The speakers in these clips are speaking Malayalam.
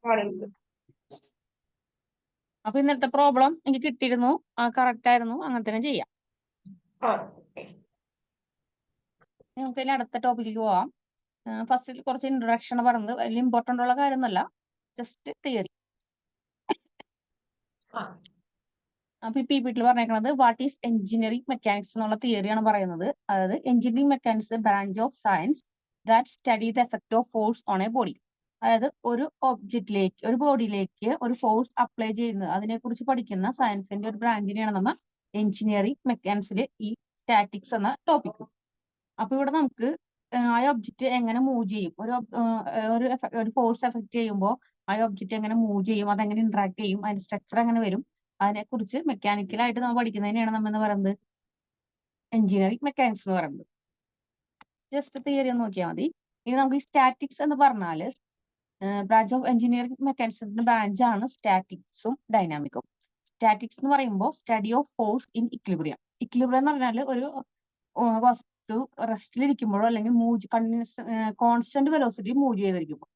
കാണുന്നത്. അപ്പൊ ഇന്നത്തെ പ്രോബ്ലം എനിക്ക് കിട്ടിയിരുന്നു, കറക്റ്റ് ആയിരുന്നു, അങ്ങനെ തന്നെ ചെയ്യാം. നമുക്ക് ഇനി അടുത്ത ടോപ്പിക്കിലേക്ക് പോവാം. ഫസ്റ്റിൽ കുറച്ച് ഇൻട്രൊഡക്ഷൻ പറഞ്ഞത് വലിയ ഇമ്പോർട്ടൻ്റ് ഉള്ള കാര്യമൊന്നുമല്ല, ജസ്റ്റ് തിയറി. അപ്പൊ ഈ PPT പറഞ്ഞേക്കുന്നത് വാട്ട് ഈസ് എഞ്ചിനീയറിംഗ് മെക്കാനിക്സ് എന്നുള്ള തിയറിയാണ് പറയുന്നത്. അതായത് engineering mechanics branch of science that study the effect of force on a body. അതായത് ഒരു ഒബ്ജക്റ്റിലേക്ക്, ഒരു ബോഡിയിലേക്ക് ഒരു ഫോഴ്സ് അപ്ലൈ ചെയ്യുന്നത്, അതിനെക്കുറിച്ച് പഠിക്കുന്ന സയൻസിന്റെ ഒരു ബ്രാഞ്ചിനെയാണ് നമ്മൾ എഞ്ചിനീയറിംഗ് മെക്കാനിക്സിൽ ഈ സ്റ്റാറ്റിക്സ് എന്ന ടോപ്പിക്. അപ്പൊ ഇവിടെ നമുക്ക് ആ ഒബ്ജക്റ്റ് എങ്ങനെ മൂവ് ചെയ്യും, ഒരു ഫോഴ്സ് എഫക്ട് ചെയ്യുമ്പോൾ ആ ഒബ്ജക്റ്റ് എങ്ങനെ മൂവ് ചെയ്യും, അതെങ്ങനെ ഇന്ററാക്ട് ചെയ്യും, അതിന്റെ സ്ട്രക്ചർ എങ്ങനെ വരും, അതിനെക്കുറിച്ച് മെക്കാനിക്കലായിട്ട് നമ്മൾ പഠിക്കുന്നതിനെയാണ് നമ്മൾ എന്ന് പറയുന്നത് എഞ്ചിനീയറിംഗ് മെക്കാനിക്സ് എന്ന് പറയുന്നത്. ജസ്റ്റ് തിയറി ഒന്ന് നോക്കിയാൽ മതി. ഇനി നമുക്ക് ഈ സ്റ്റാറ്റിക്സ് എന്ന് പറഞ്ഞാല് ബ്രാഞ്ച് ഓഫ് എഞ്ചിനീയറിംഗ് മെക്കാനിക്സിന്റെ ബ്രാഞ്ചാണ് സ്റ്റാറ്റിക്സും ഡൈനാമിക്കും. സ്റ്റാറ്റിക്സ് എന്ന് പറയുമ്പോൾ study of force in equilibrium. Equilibrium എന്ന് പറഞ്ഞാൽ ഒരു വസ്തു റെസ്റ്റിലിരിക്കുമ്പോഴോ അല്ലെങ്കിൽ കോൺസ്റ്റന്റ് വെലോസിറ്റി മൂവ് ചെയ്തിരിക്കുമ്പോൾ,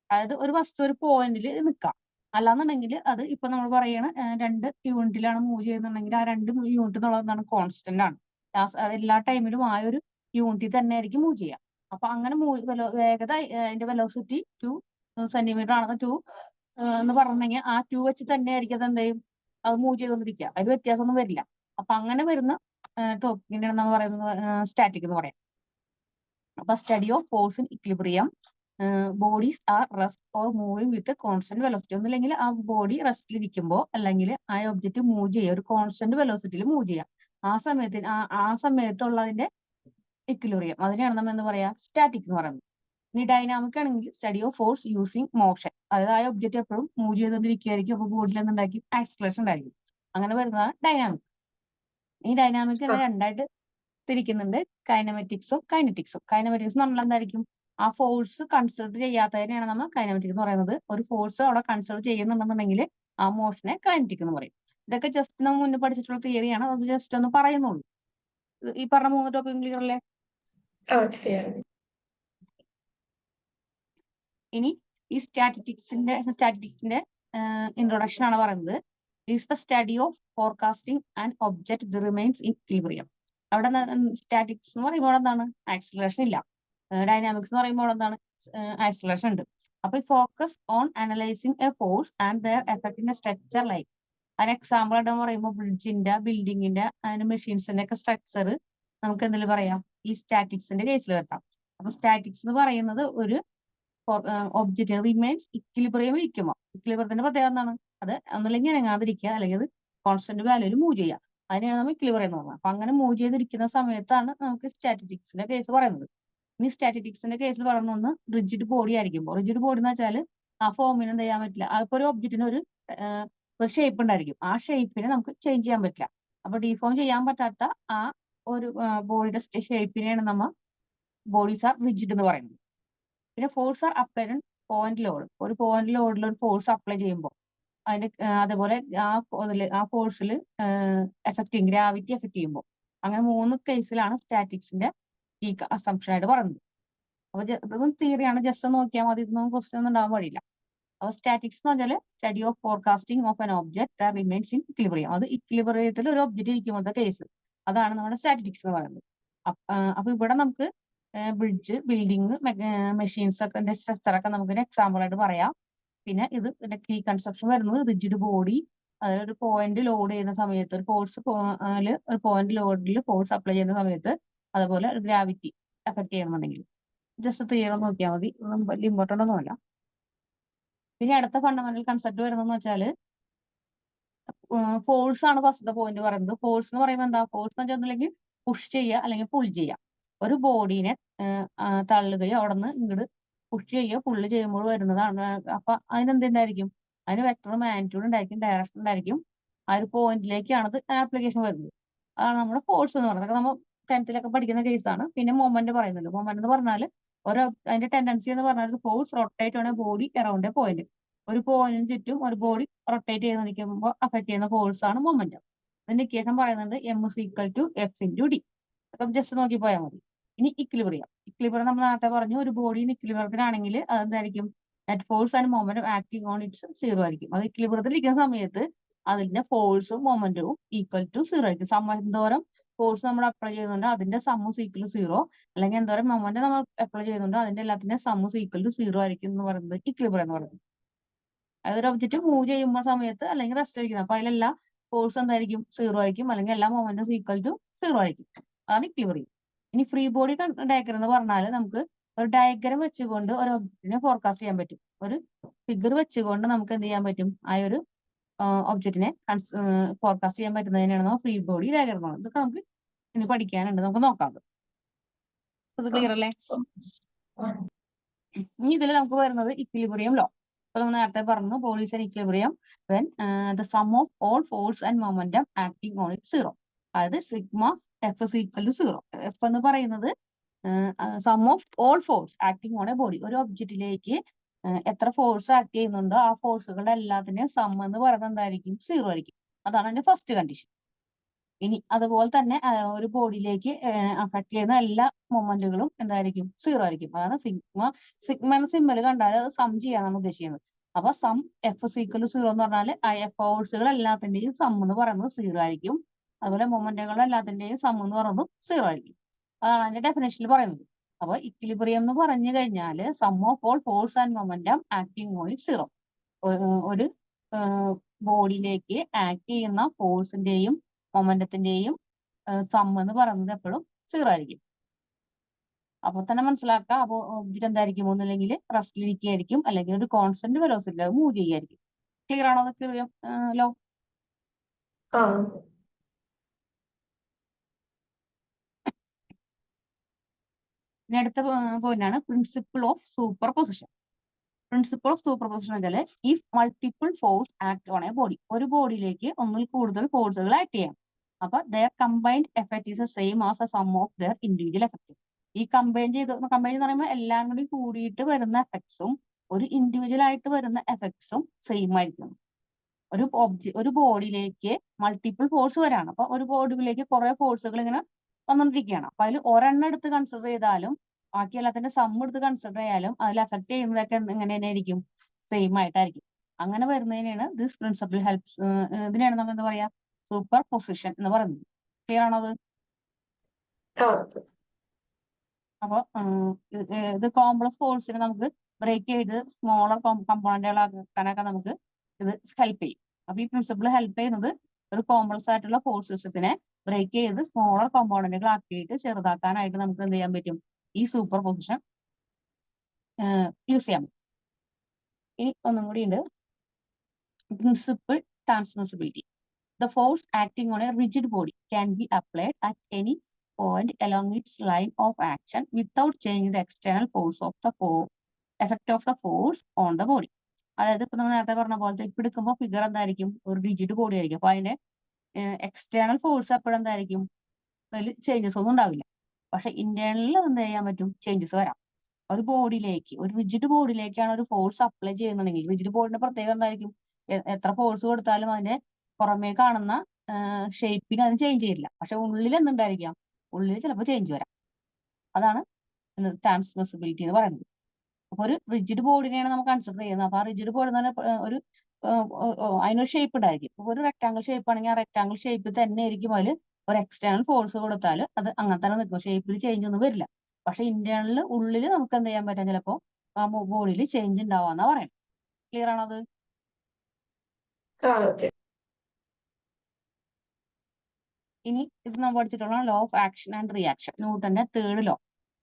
അതായത് ഒരു വസ്തു ഒരു പോയിന്റിൽ നിൽക്കാം. അല്ലാന്നുണ്ടെങ്കിൽ അത് ഇപ്പൊ നമ്മൾ പറയണ 2 യൂണിറ്റിലാണ് മൂവ് ചെയ്യുന്നുണ്ടെങ്കിൽ ആ 2 യൂണിറ്റ് എന്നുള്ളതാണ് കോൺസ്റ്റന്റ് ആണ്. എല്ലാ ടൈമിലും ആ ഒരു യൂണിറ്റിൽ തന്നെ ആയിരിക്കും മൂവ് ചെയ്യുക. അപ്പൊ അങ്ങനെ വേഗത, അതിന്റെ വെലോസിറ്റി 2 സെന്റിമീറ്റർ ആണെന്ന് 2 എന്ന് പറഞ്ഞെങ്കിൽ ആ 2 വെച്ച് തന്നെ ആയിരിക്കും അത് എന്തെയും അത് മൂവ് ചെയ്തുകൊണ്ടിരിക്കുക, അതിൽ വ്യത്യാസമൊന്നും വരില്ല. അപ്പൊ അങ്ങനെ വരുന്ന ടോപ്പിക്കിനെയാണ് നമ്മൾ പറയുന്നത് സ്റ്റാറ്റിക് എന്ന് പറയാം. അപ്പൊ study of force in equilibrium, bodies are rest or moving with constant velocity. ഒന്നില്ലെങ്കിൽ ആ ബോഡി റെസ്റ്റിലിരിക്കുമ്പോൾ അല്ലെങ്കിൽ ആ ഒബ്ജക്റ്റ് മൂവ് ചെയ്യുക ഒരു കോൺസ്റ്റന്റ് വെലോസിറ്റിയിൽ മൂവ് ചെയ്യുക, ആ സമയത്തുള്ളതിന്റെ ഇക്വിലിബ്രിയം, അതിനെയാണ് നമ്മൾ എന്ന് പറയാ സ്റ്റാറ്റിക് എന്ന് പറയുന്നത്. ഇനി ഡൈനാമിക് ആണെങ്കിൽ study of force using motion, അതായത് ആ ഒബ്ജക്റ്റ് എപ്പോഴും മൂവ് ചെയ്തുകൊണ്ടിരിക്കുകയായിരിക്കും, അപ്പൊ ബോഡിയിൽ എന്തുണ്ടായിരിക്കും, ആക്സിലറേഷൻ ഉണ്ടായിരിക്കും. അങ്ങനെ വരുന്നതാണ് ഡൈനാമിക്. ഈ ഡൈനാമിക് തന്നെ രണ്ടായിട്ട് തിരിക്കുന്നുണ്ട്, കൈനമെറ്റിക്സും കൈനറ്റിക്സും. കൈനമെറ്റിക്സ് നമ്മൾ എന്തായിരിക്കും, ആ ഫോഴ്സ് കൺസിഡർ ചെയ്യാത്തതിനെയാണ് നമ്മൾ കൈനമെറ്റിക്സ് എന്ന് പറയുന്നത്. ഒരു ഫോഴ്സ് അവിടെ കൺസിഡർ ചെയ്യുന്നുണ്ടെന്നുണ്ടെങ്കിൽ ആ മോഷനെ കൈനറ്റിക് എന്ന് പറയും. ഇതൊക്കെ ജസ്റ്റ് നമ്മൾ മുന്നേ പഠിച്ചിട്ടുള്ള തിയറിയാണ്, അത് ജസ്റ്റ് ഒന്ന് പറയുന്നുള്ളൂ. ഈ പറഞ്ഞ 3 ടോപ്പിക് ക്ലിയർ അല്ലേ? ഇനി ഈ സ്റ്റാറ്റിസ്റ്റിക്സിന്റെ ഇൻട്രൊഡക്ഷൻ ആണ് പറയുന്നത്. Is the study of forecasting and object remains in equilibrium. അവിടെ സ്റ്റാറ്റിക്സ് എന്ന് പറയുമ്പോൾ എന്താണ്, ആക്സിലറേഷൻ ഇല്ല. ഡൈനാമിക്സ് എന്ന് പറയുമ്പോൾ എന്താണ്, ആക്സിലറേഷൻ ഉണ്ട്. അപ്പൊ focus on analysing A force and their effect in A structure like. അതിന് എക്സാമ്പിൾ ആയിട്ട് പറയുമ്പോൾ ബിൽഡിങ്ങിന്റെ അതിന്റെ മെഷീൻസിന്റെ ഒക്കെ സ്ട്രക്ചർ നമുക്ക് എന്തെങ്കിലും പറയാം, ഈ സ്റ്റാറ്റിക്സിന്റെ കേസിൽ വരാം. അപ്പൊ സ്റ്റാറ്റിക്സ് എന്ന് പറയുന്നത് ഒരു ഒബ്ജക്റ്റ് റിമെയിൻസ് ഇക്വിലിബ്രിയം ഇരിക്കുമ്പോൾ, ഇക്വിലിബ്രിയത്തിന്റെ പ്രത്യേകത എന്താണ്, അത് ഒന്നല്ലെങ്കിൽ അനങ്ങാതിരിക്കുക അല്ലെങ്കിൽ അത് കോൺസ്റ്റന്റ് വാല്യൂവിൽ മൂവ് ചെയ്യുക, അതിനെയാണ് നമ്മൾ ഇക്വിലിബ്രിയം എന്ന് പറയുന്നത്. അപ്പൊ അങ്ങനെ മൂവ് ചെയ്തിരിക്കുന്ന സമയത്താണ് നമുക്ക് സ്റ്റാറ്റിസ്റ്റിക്സിന്റെ കേസ് പറയുന്നത്. ഇനി സ്റ്റാറ്റിസ്റ്റിക്സിന്റെ കേസിൽ പറയുന്ന ഒന്ന് റിജിഡ് ബോഡി ആയിരിക്കുമ്പോൾ, റിജിഡ് ബോഡി എന്ന് വെച്ചാൽ ആ ഫോമിന് എന്ത് ചെയ്യാൻ പറ്റില്ല, അതിപ്പോ ഒരു ഒബ്ജക്റ്റിന് ഒരു ഷേപ്പ് ഉണ്ടായിരിക്കും, ആ ഷേപ്പിനെ നമുക്ക് ചേഞ്ച് ചെയ്യാൻ പറ്റില്ല. അപ്പൊ ഡീഫോം ചെയ്യാൻ പറ്റാത്ത ആ ഒരു ബോഡിയുടെ ഷേപ്പിനെയാണ് നമ്മൾ ബോഡീസ് ആർ റിജിഡ് എന്ന് പറയുന്നത്. പിന്നെ force R applied point load, ഒരു പോയിന്റ് ലോഡിൽ ഒരു ഫോഴ്സ് അപ്ലൈ ചെയ്യുമ്പോൾ അതിന് അതേപോലെ ആ ഫോഴ്സിൽ ഗ്രാവിറ്റി എഫക്ട് ചെയ്യുമ്പോൾ, അങ്ങനെ 3 കേസിലാണ് സ്റ്റാറ്റിക്സിന്റെ ഈ അസംപ്ഷൻ ആയിട്ട് പറയുന്നത്. അപ്പൊ ഇതൊന്നും തിയറിയാണ്, ജസ്റ്റ് നോക്കിയാൽ മതി, ഇതൊന്നും ക്വസ്റ്റ്യൻ ഒന്നും ഉണ്ടാവാൻ പാടില്ല. അപ്പൊ സ്റ്റാറ്റിക്സ് എന്ന് പറഞ്ഞാൽ study of forecasting of an object remains in equilibrium. അത് ഇക്വിലിബ്രിയത്തിൽ ഒരു ഒബ്ജക്റ്റ് ഇരിക്കുമ്പോഴത്തെ കേസ്, അതാണ് നമ്മുടെ സ്റ്റാറ്റിക്സ് എന്ന് പറയുന്നത്. അപ്പൊ ഇവിടെ നമുക്ക് ബിൽഡിങ് മെഷീൻസ് ഒക്കെ സ്ട്രക്ചർ ഒക്കെ നമുക്ക് എക്സാമ്പിൾ ആയിട്ട് പറയാം. പിന്നെ ഇതിന്റെ കീ കൺസെപ്ഷൻ വരുന്നത് റിജിഡ് ബോഡി, അതായത് ഒരു പോയിന്റ് ലോഡ് ചെയ്യുന്ന സമയത്ത് ഒരു പോയിന്റ് ലോഡിൽ ഫോഴ്സ് അപ്ലൈ ചെയ്യുന്ന സമയത്ത്, അതുപോലെ ഗ്രാവിറ്റി എഫക്ട് ചെയ്യണമെന്നുണ്ടെങ്കിൽ ജസ്റ്റ് തിയറി നോക്കിയാൽ മതി, വലിയ ഇമ്പോർട്ടൻ്റ് ഒന്നുമല്ല. പിന്നെ അടുത്ത ഫണ്ടമെന്റൽ കൺസെപ്റ്റ് വരുന്നതെന്ന് വെച്ചാൽ ഫോഴ്സ് ആണ് ഫസ്റ്റത്തെ പോയിന്റ് പറയുന്നത്. ഫോഴ്സ് എന്ന് പറയുമ്പോൾ എന്താ, ഫോഴ്സ് എന്ന് വെച്ചിട്ടുണ്ടെങ്കിൽ പുഷ് ചെയ്യുക അല്ലെങ്കിൽ പുൾ ചെയ്യുക. ഒരു ബോഡീനെ തള്ളുകയോ അവിടെ നിന്ന് ഇങ്ങോട്ട് പുഷ് ചെയ്യുകയോ പുള്ള് ചെയ്യുമ്പോൾ വരുന്നതാണ്. അപ്പൊ അതിനെന്തുണ്ടായിരിക്കും, അതിന് വെക്ടർ മാഗ്നിറ്റ്യൂഡ് ഉണ്ടായിരിക്കും, ഡയറക്ഷൻ ഉണ്ടായിരിക്കും. ആ ഒരു പോയിന്റിലേക്കാണ് അത് ആപ്ലിക്കേഷൻ വരുന്നത്. അതാണ് നമ്മുടെ ഫോഴ്സ് എന്ന് പറയുന്നത്. നമ്മൾ 10th പഠിക്കുന്ന കേസാണ്. പിന്നെ മൊമെന്റ് പറയുന്നുണ്ട്. മൊമെന്റ് എന്ന് പറഞ്ഞാൽ അതിന്റെ ടെൻഡൻസി എന്ന് പറഞ്ഞാൽ ഫോഴ്സ് റൊട്ടേറ്റ് ആണ് ബോഡി അറൌണ്ട് എ പോയിന്റ്. ഒരു പോയിന്റിന് ചുറ്റും ഒരു ബോഡി റൊട്ടേറ്റ് ചെയ്ത് നിൽക്കുമ്പോൾ അഫക്ട് ചെയ്യുന്ന ഫോഴ്സ് ആണ് മൊമെന്റം. അതിന്റെ ഇക്വേഷൻ പറയുന്നത് M=F×d. അപ്പം ജസ്റ്റ് നോക്കി പോയാൽ മതി. ഇനി ഇക്വിലിബ്രിയം നമ്മൾ നേരത്തെ പറഞ്ഞു, ഒരു ബോഡി ഇക്വിലിബ്രിയത്തിലാണെങ്കിൽ അതെന്തായിരിക്കും, net force and momentum acting on it's zero ആയിരിക്കും. അത് ഇക്വിലിബ്രിയത്തിൽ ഇരിക്കുന്ന സമയത്ത് അതിന്റെ ഫോഴ്സും മൊമെന്റവും ഈക്വൽ ടു സീറോ ആയിരിക്കും. എന്തോരം ഫോഴ്സ് നമ്മൾ അപ്ലൈ ചെയ്യുന്നുണ്ട് അതിന്റെ സമ്മും ഈക്വൽ ടു സീറോ, അല്ലെങ്കിൽ എന്തോരം മൊമെന്റ് നമ്മൾ അപ്ലൈ ചെയ്യുന്നുണ്ടോ അതിന്റെ എല്ലാത്തിന്റെ സമ്മും ഈക്വൽ ടു സീറോ ആയിരിക്കും എന്ന് പറയുന്നത് ഇക്വിലിബ്രിയം എന്ന് പറയുന്നത്. അതൊരു ഒബ്ജക്റ്റ് മൂവ് ചെയ്യുമ്പോൾ സമയത്ത് അല്ലെങ്കിൽ റെസ്റ്റ് ആയിരിക്കുന്നത്, അപ്പൊ അതിലെല്ലാ ഫോഴ്സ് എന്തായിരിക്കും സീറോ ആയിരിക്കും, അല്ലെങ്കിൽ എല്ലാ മൊമെന്റും ഈക്വൽ ടു സീറോ ആയിരിക്കും. അതാണ് ഇക്വിലിബ്രിയം. ഇനി ഫ്രീ ബോഡി ഡയഗ്രം എന്ന് പറഞ്ഞാൽ നമുക്ക് ഒരു ഡയഗ്രം വെച്ചുകൊണ്ട് ഒരു ഒബ്ജക്റ്റിനെ ഫോർകാസ്റ്റ് ചെയ്യാൻ പറ്റും. ഒരു ഫിഗർ വെച്ചുകൊണ്ട് നമുക്ക് എന്ത് ചെയ്യാൻ പറ്റും, ആ ഒരു ഒബ്ജക്റ്റിനെ ഫോർകാസ്റ്റ് ചെയ്യാൻ പറ്റുന്നതിനാണ് ഫ്രീ ബോഡി ഡയഗ്രം. ഇതൊക്കെ നമുക്ക് ഇനി പഠിക്കാനുണ്ട്, നമുക്ക് നോക്കാം. അത് ക്ലിയർ അല്ലേ? ഇനി ഇതിൽ നമുക്ക് വരുന്നത് ഇക്വിലിബ്രിയം ലോ. അപ്പൊ നമ്മൾ നേരത്തെ പറഞ്ഞു body is an equilibrium when the sum of all force and momentum acting on it zero. അതായത് sigma F is equal to zero. F എന്ന് പറയുന്നത് sum of all force acting on a body. ഒരു ഒബ്ജക്റ്റിലേക്ക് എത്ര ഫോഴ്സ് ആക്ട് ചെയ്യുന്നുണ്ടോ ആ ഫോഴ്സുകളുടെ എല്ലാത്തിന്റെയും സം എന്ന് പറയുന്നത് എന്തായിരിക്കും, സീറോ ആയിരിക്കും. അതാണ് അതിന്റെ ഫസ്റ്റ് കണ്ടീഷൻ. ഇനി അതുപോലെ തന്നെ ഒരു ബോഡിയിലേക്ക് അഫക്ട് ചെയ്യുന്ന എല്ലാ മൊമെന്റുകളും എന്തായിരിക്കും, സീറോ ആയിരിക്കും. അതാണ് സിഗ്മ എന്ന സിമ്പൽ കണ്ടാൽ അത് സം ചെയ്യാനാണ് ഉദ്ദേശിക്കുന്നത്. അപ്പൊ സം എഫ് സീക്വൽ സീറോ എന്ന് പറഞ്ഞാൽ ഫോഴ്സുകൾ എല്ലാത്തിന്റെയും സം എന്ന് പറയുന്നത് സീറോ ആയിരിക്കും. അതുപോലെ മൊമെന്റുകൾ എല്ലാത്തിന്റെയും സം എന്ന് പറയുന്നത് സീറോ ആയിരിക്കും. അതാണ് അതിന്റെ ഡെഫിനേഷനിൽ പറയുന്നത്. അപ്പൊ ഇക്വിലിബ്രിയം എന്ന് പറഞ്ഞു കഴിഞ്ഞാൽ sum of all force and momentum acting on it zero. ഒരു ബോഡിയിലേക്ക് ആക്ട് ചെയ്യുന്ന ഫോഴ്സിന്റെയും മൊമെന്റത്തിന്റെയും സം എന്ന് പറയുന്നത് എപ്പോഴും സീറോ ആയിരിക്കും. അപ്പൊ തന്നെ മനസ്സിലാക്കാം. അപ്പൊ ഒബ്ജക്റ്റ് എന്തായിരിക്കും, ഒന്നില്ലെങ്കിൽ റെസ്റ്റിലിരിക്കുകയായിരിക്കും, അല്ലെങ്കിൽ ഒരു കോൺസ്റ്റന്റ് വെലോസിറ്റി മൂവ് ചെയ്യായിരിക്കും. ക്ലിയർ ആണോ? അതൊക്കെ ലോ. ഇനി അടുത്ത പോയിന്റ് ആണ് principle of superposition. Principle of superposition വെച്ചാൽ if multiple force act on a body. ഒരു ബോഡിയിലേക്ക് ഒന്നിൽ കൂടുതൽ ഫോഴ്സുകൾ ആക്ട് ചെയ്യാം. അപ്പൊ their combined effect is same as a sum of their individual effect. ഈ കമ്പൈൻ എന്ന് പറയുമ്പോൾ എല്ലാം കൂടി കൂടിയിട്ട് വരുന്ന എഫക്ട്സും ഒരു ഇൻഡിവിജ്വൽ ആയിട്ട് വരുന്ന എഫക്ട്സും സെയിം ആയിരിക്കും. ഒരു ബോഡിയിലേക്ക് മൾട്ടിപ്പിൾ ഫോഴ്സ് വരാണ്. അപ്പൊ ഒരു ബോഡിയിലേക്ക് കുറെ ഫോഴ്സുകൾ ഇങ്ങനെ വന്നുകൊണ്ടിരിക്കുകയാണ്. അപ്പൊ അതിൽ ഒരെണ്ണം എടുത്ത് കൺസിഡർ ചെയ്താലും ബാക്കി എല്ലാത്തിന്റെ സം എടുത്ത് കൺസിഡർ ചെയ്യാലും അതിൽ എഫക്ട് ചെയ്യുന്നതൊക്കെ എങ്ങനെ തന്നെ ആയിരിക്കും, സെയിം ആയിട്ടായിരിക്കും. അങ്ങനെ വരുന്നതിനാണ് ദിസ് പ്രിൻസിപ്പിൾ ഹെൽപ്സ്. ഇതിനെയാണ് നമ്മൾ എന്താ പറയാ, സൂപ്പർ പൊസിഷൻ എന്ന് പറയുന്നത്. ക്ലിയർ ആണോ അത്? അപ്പൊ ഇത് കോംപ്ലക്സ് ഫോഴ്സിനെ നമുക്ക് ബ്രേക്ക് ചെയ്ത് സ്മോളർ കമ്പോണന്റുകളാക്കാനൊക്കെ നമുക്ക് ഇത് ഹെൽപ്പ് ചെയ്യും. അപ്പൊ ഈ പ്രിൻസിപ്പിൾ ഹെൽപ്പ് ചെയ്യുന്നത് ഒരു കോംപ്ലക്സ് ആയിട്ടുള്ള ഫോഴ്സ് സിസ്റ്റത്തിനെ ബ്രേക്ക് ചെയ്ത് സ്മോളർ കോമ്പോണന്റുകൾ ആക്കിയിട്ട് ചെറുതാക്കാനായിട്ട് നമുക്ക് എന്ത് ചെയ്യാൻ പറ്റും, ഈ സൂപ്പർ പൊസിഷൻ യൂസ് ചെയ്യാൻ പറ്റും. ഇനി ഒന്നും കൂടി ഉണ്ട്, principle transmissibility. The force acting on a rigid body can be applied at any point along its line of action without changing the external force of the effect of the force on the body. അതായത് ഇപ്പൊ നമ്മൾ നേരത്തെ പറഞ്ഞ പോലത്തെ ഇപ്പൊ എടുക്കുമ്പോൾ ഫിഗർ എന്തായിരിക്കും, ഒരു റിജിഡ് ബോഡി ആയിരിക്കും. അപ്പൊ അതിന്റെ എക്സ്റ്റേണൽ ഫോഴ്സ് എപ്പോഴും എന്തായിരിക്കും, അതിൽ ചേഞ്ചസ് ഒന്നും ഉണ്ടാവില്ല. പക്ഷെ ഇന്റേണലിൽ എന്ത് ചെയ്യാൻ പറ്റും, ചേഞ്ചസ് വരാം. ഒരു ബോഡിയിലേക്ക്, ഒരു റിജിഡ് ബോഡിയിലേക്കാണ് ഒരു ഫോഴ്സ് അപ്ലൈ ചെയ്യുന്നുണ്ടെങ്കിൽ റിജിഡ് ബോഡിന്റെ പ്രത്യേകത എന്തായിരിക്കും, എത്ര ഫോഴ്സ് കൊടുത്താലും അതിന്റെ പുറമേ കാണുന്ന ഷേപ്പിന് അതിന് ചേഞ്ച് ചെയ്യില്ല. പക്ഷെ ഉള്ളിൽ എന്തുണ്ടായിരിക്കാം, ഉള്ളിൽ ചിലപ്പോൾ ചേഞ്ച് വരാം. അതാണ് ട്രാൻസ്മിസിബിലിറ്റി എന്ന് പറയുന്നത്. അപ്പൊ ഒരു റിജിഡ് ബോഡിനെയാണ് നമ്മൾ കൺസിഡർ ചെയ്യുന്നത്. അപ്പൊ ആ റിജിഡ് ബോഡി എന്ന് പറഞ്ഞാൽ ഒരു അതിനൊരു ഷേപ്പ് ഉണ്ടായിരിക്കും. ഒരു റെക്ടാങ്കിൾ ഷേപ്പ് ആണെങ്കിൽ ആ റെക്ടാങ്കിൾ ഷേപ്പിൽ തന്നെ ആയിരിക്കും അതിൽ ഒരു എക്സ്റ്റേണൽ ഫോഴ്സ് കൊടുത്താൽ അത് അങ്ങനെ തന്നെ നിൽക്കും, ഷേപ്പിൽ ചേഞ്ച് ഒന്നും വരില്ല. പക്ഷെ ഇന്റേണലിൽ ഉള്ളിൽ നമുക്ക് എന്ത് ചെയ്യാൻ പറ്റാം, ചിലപ്പോൾ ആ ബോഡിയിൽ ചേഞ്ച് ഉണ്ടാവാന്നാ പറയുന്നത്. ക്ലിയർ ആണോ അത്? ഇനി ഇത് നമ്മൾ പഠിച്ചിട്ടുള്ള law of action and reaction, ന്യൂട്ടന്റെ third law.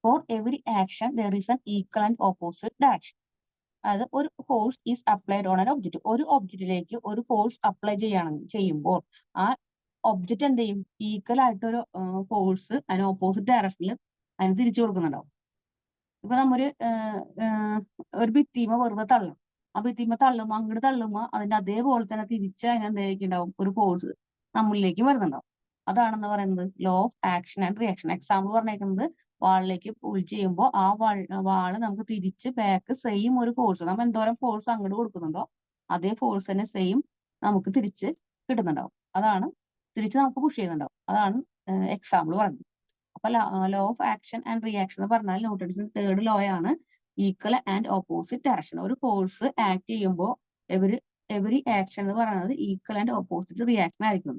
For every action there is an equal and opposite direction. അതായത് ഒരു force is applied on an object. ഒരു ഒബ്ജക്റ്റിലേക്ക് ഒരു ഫോഴ്സ് അപ്ലൈ ചെയ്യുമ്പോൾ ആ ഒബ്ജക്റ്റ് എന്ത് ചെയ്യും, ഈക്വൽ ആയിട്ടൊരു ഫോഴ്സ് അതിന് ഓപ്പോസിറ്റ് ഡയറക്ഷനിൽ അതിന് തിരിച്ചു കൊടുക്കുന്നുണ്ടാവും. ഇപ്പൊ നമ്മൊരു ഒരു ഭിത്തിമ വെറുതെ തള്ളും. ആ ഭിത്തിമ തള്ളുമ്പോൾ അങ്ങോട്ട് തള്ളുമ്പോൾ അതിന്റെ അതേപോലെ തന്നെ തിരിച്ച് അതിനെന്തായിരിക്കും ഉണ്ടാവും, ഒരു ഫോഴ്സ് നമ്മളിലേക്ക് വരുന്നുണ്ടാവും. അതാണെന്ന് പറയുന്നത് law of action and reaction. Example പറഞ്ഞേക്കുന്നത് വാളിലേക്ക് പുൾ ചെയ്യുമ്പോൾ ആ വാള് നമുക്ക് തിരിച്ച് ബാക്ക് സെയിം ഒരു ഫോഴ്സ്, നമ്മൾ എന്തോരം ഫോഴ്സ് അങ്ങോട്ട് കൊടുക്കുന്നുണ്ടോ അതേ ഫോഴ്സ് തന്നെ സെയിം നമുക്ക് തിരിച്ച് കിട്ടുന്നുണ്ടാവും. അതാണ് തിരിച്ച് നമുക്ക് പുഷ് ചെയ്യുന്നുണ്ടാവും. അതാണ് എക്സാമ്പിൾ പറയുന്നത്. അപ്പൊ law of action and reaction എന്ന് പറഞ്ഞാൽ ന്യൂട്ടൺസിന്റെ തേർഡ് ലോ ആണ് ഈക്വൽ ആൻഡ് ഓപ്പോസിറ്റ് ഡയറക്ഷൻ. ഒരു ഫോഴ്സ് ആക്ട് ചെയ്യുമ്പോൾ എവറി ആക്ഷൻ എന്ന് പറയുന്നത് ഈക്വൽ ആൻഡ് ഓപ്പോസിറ്റ് റിയാക്ഷൻ ആയിരിക്കും.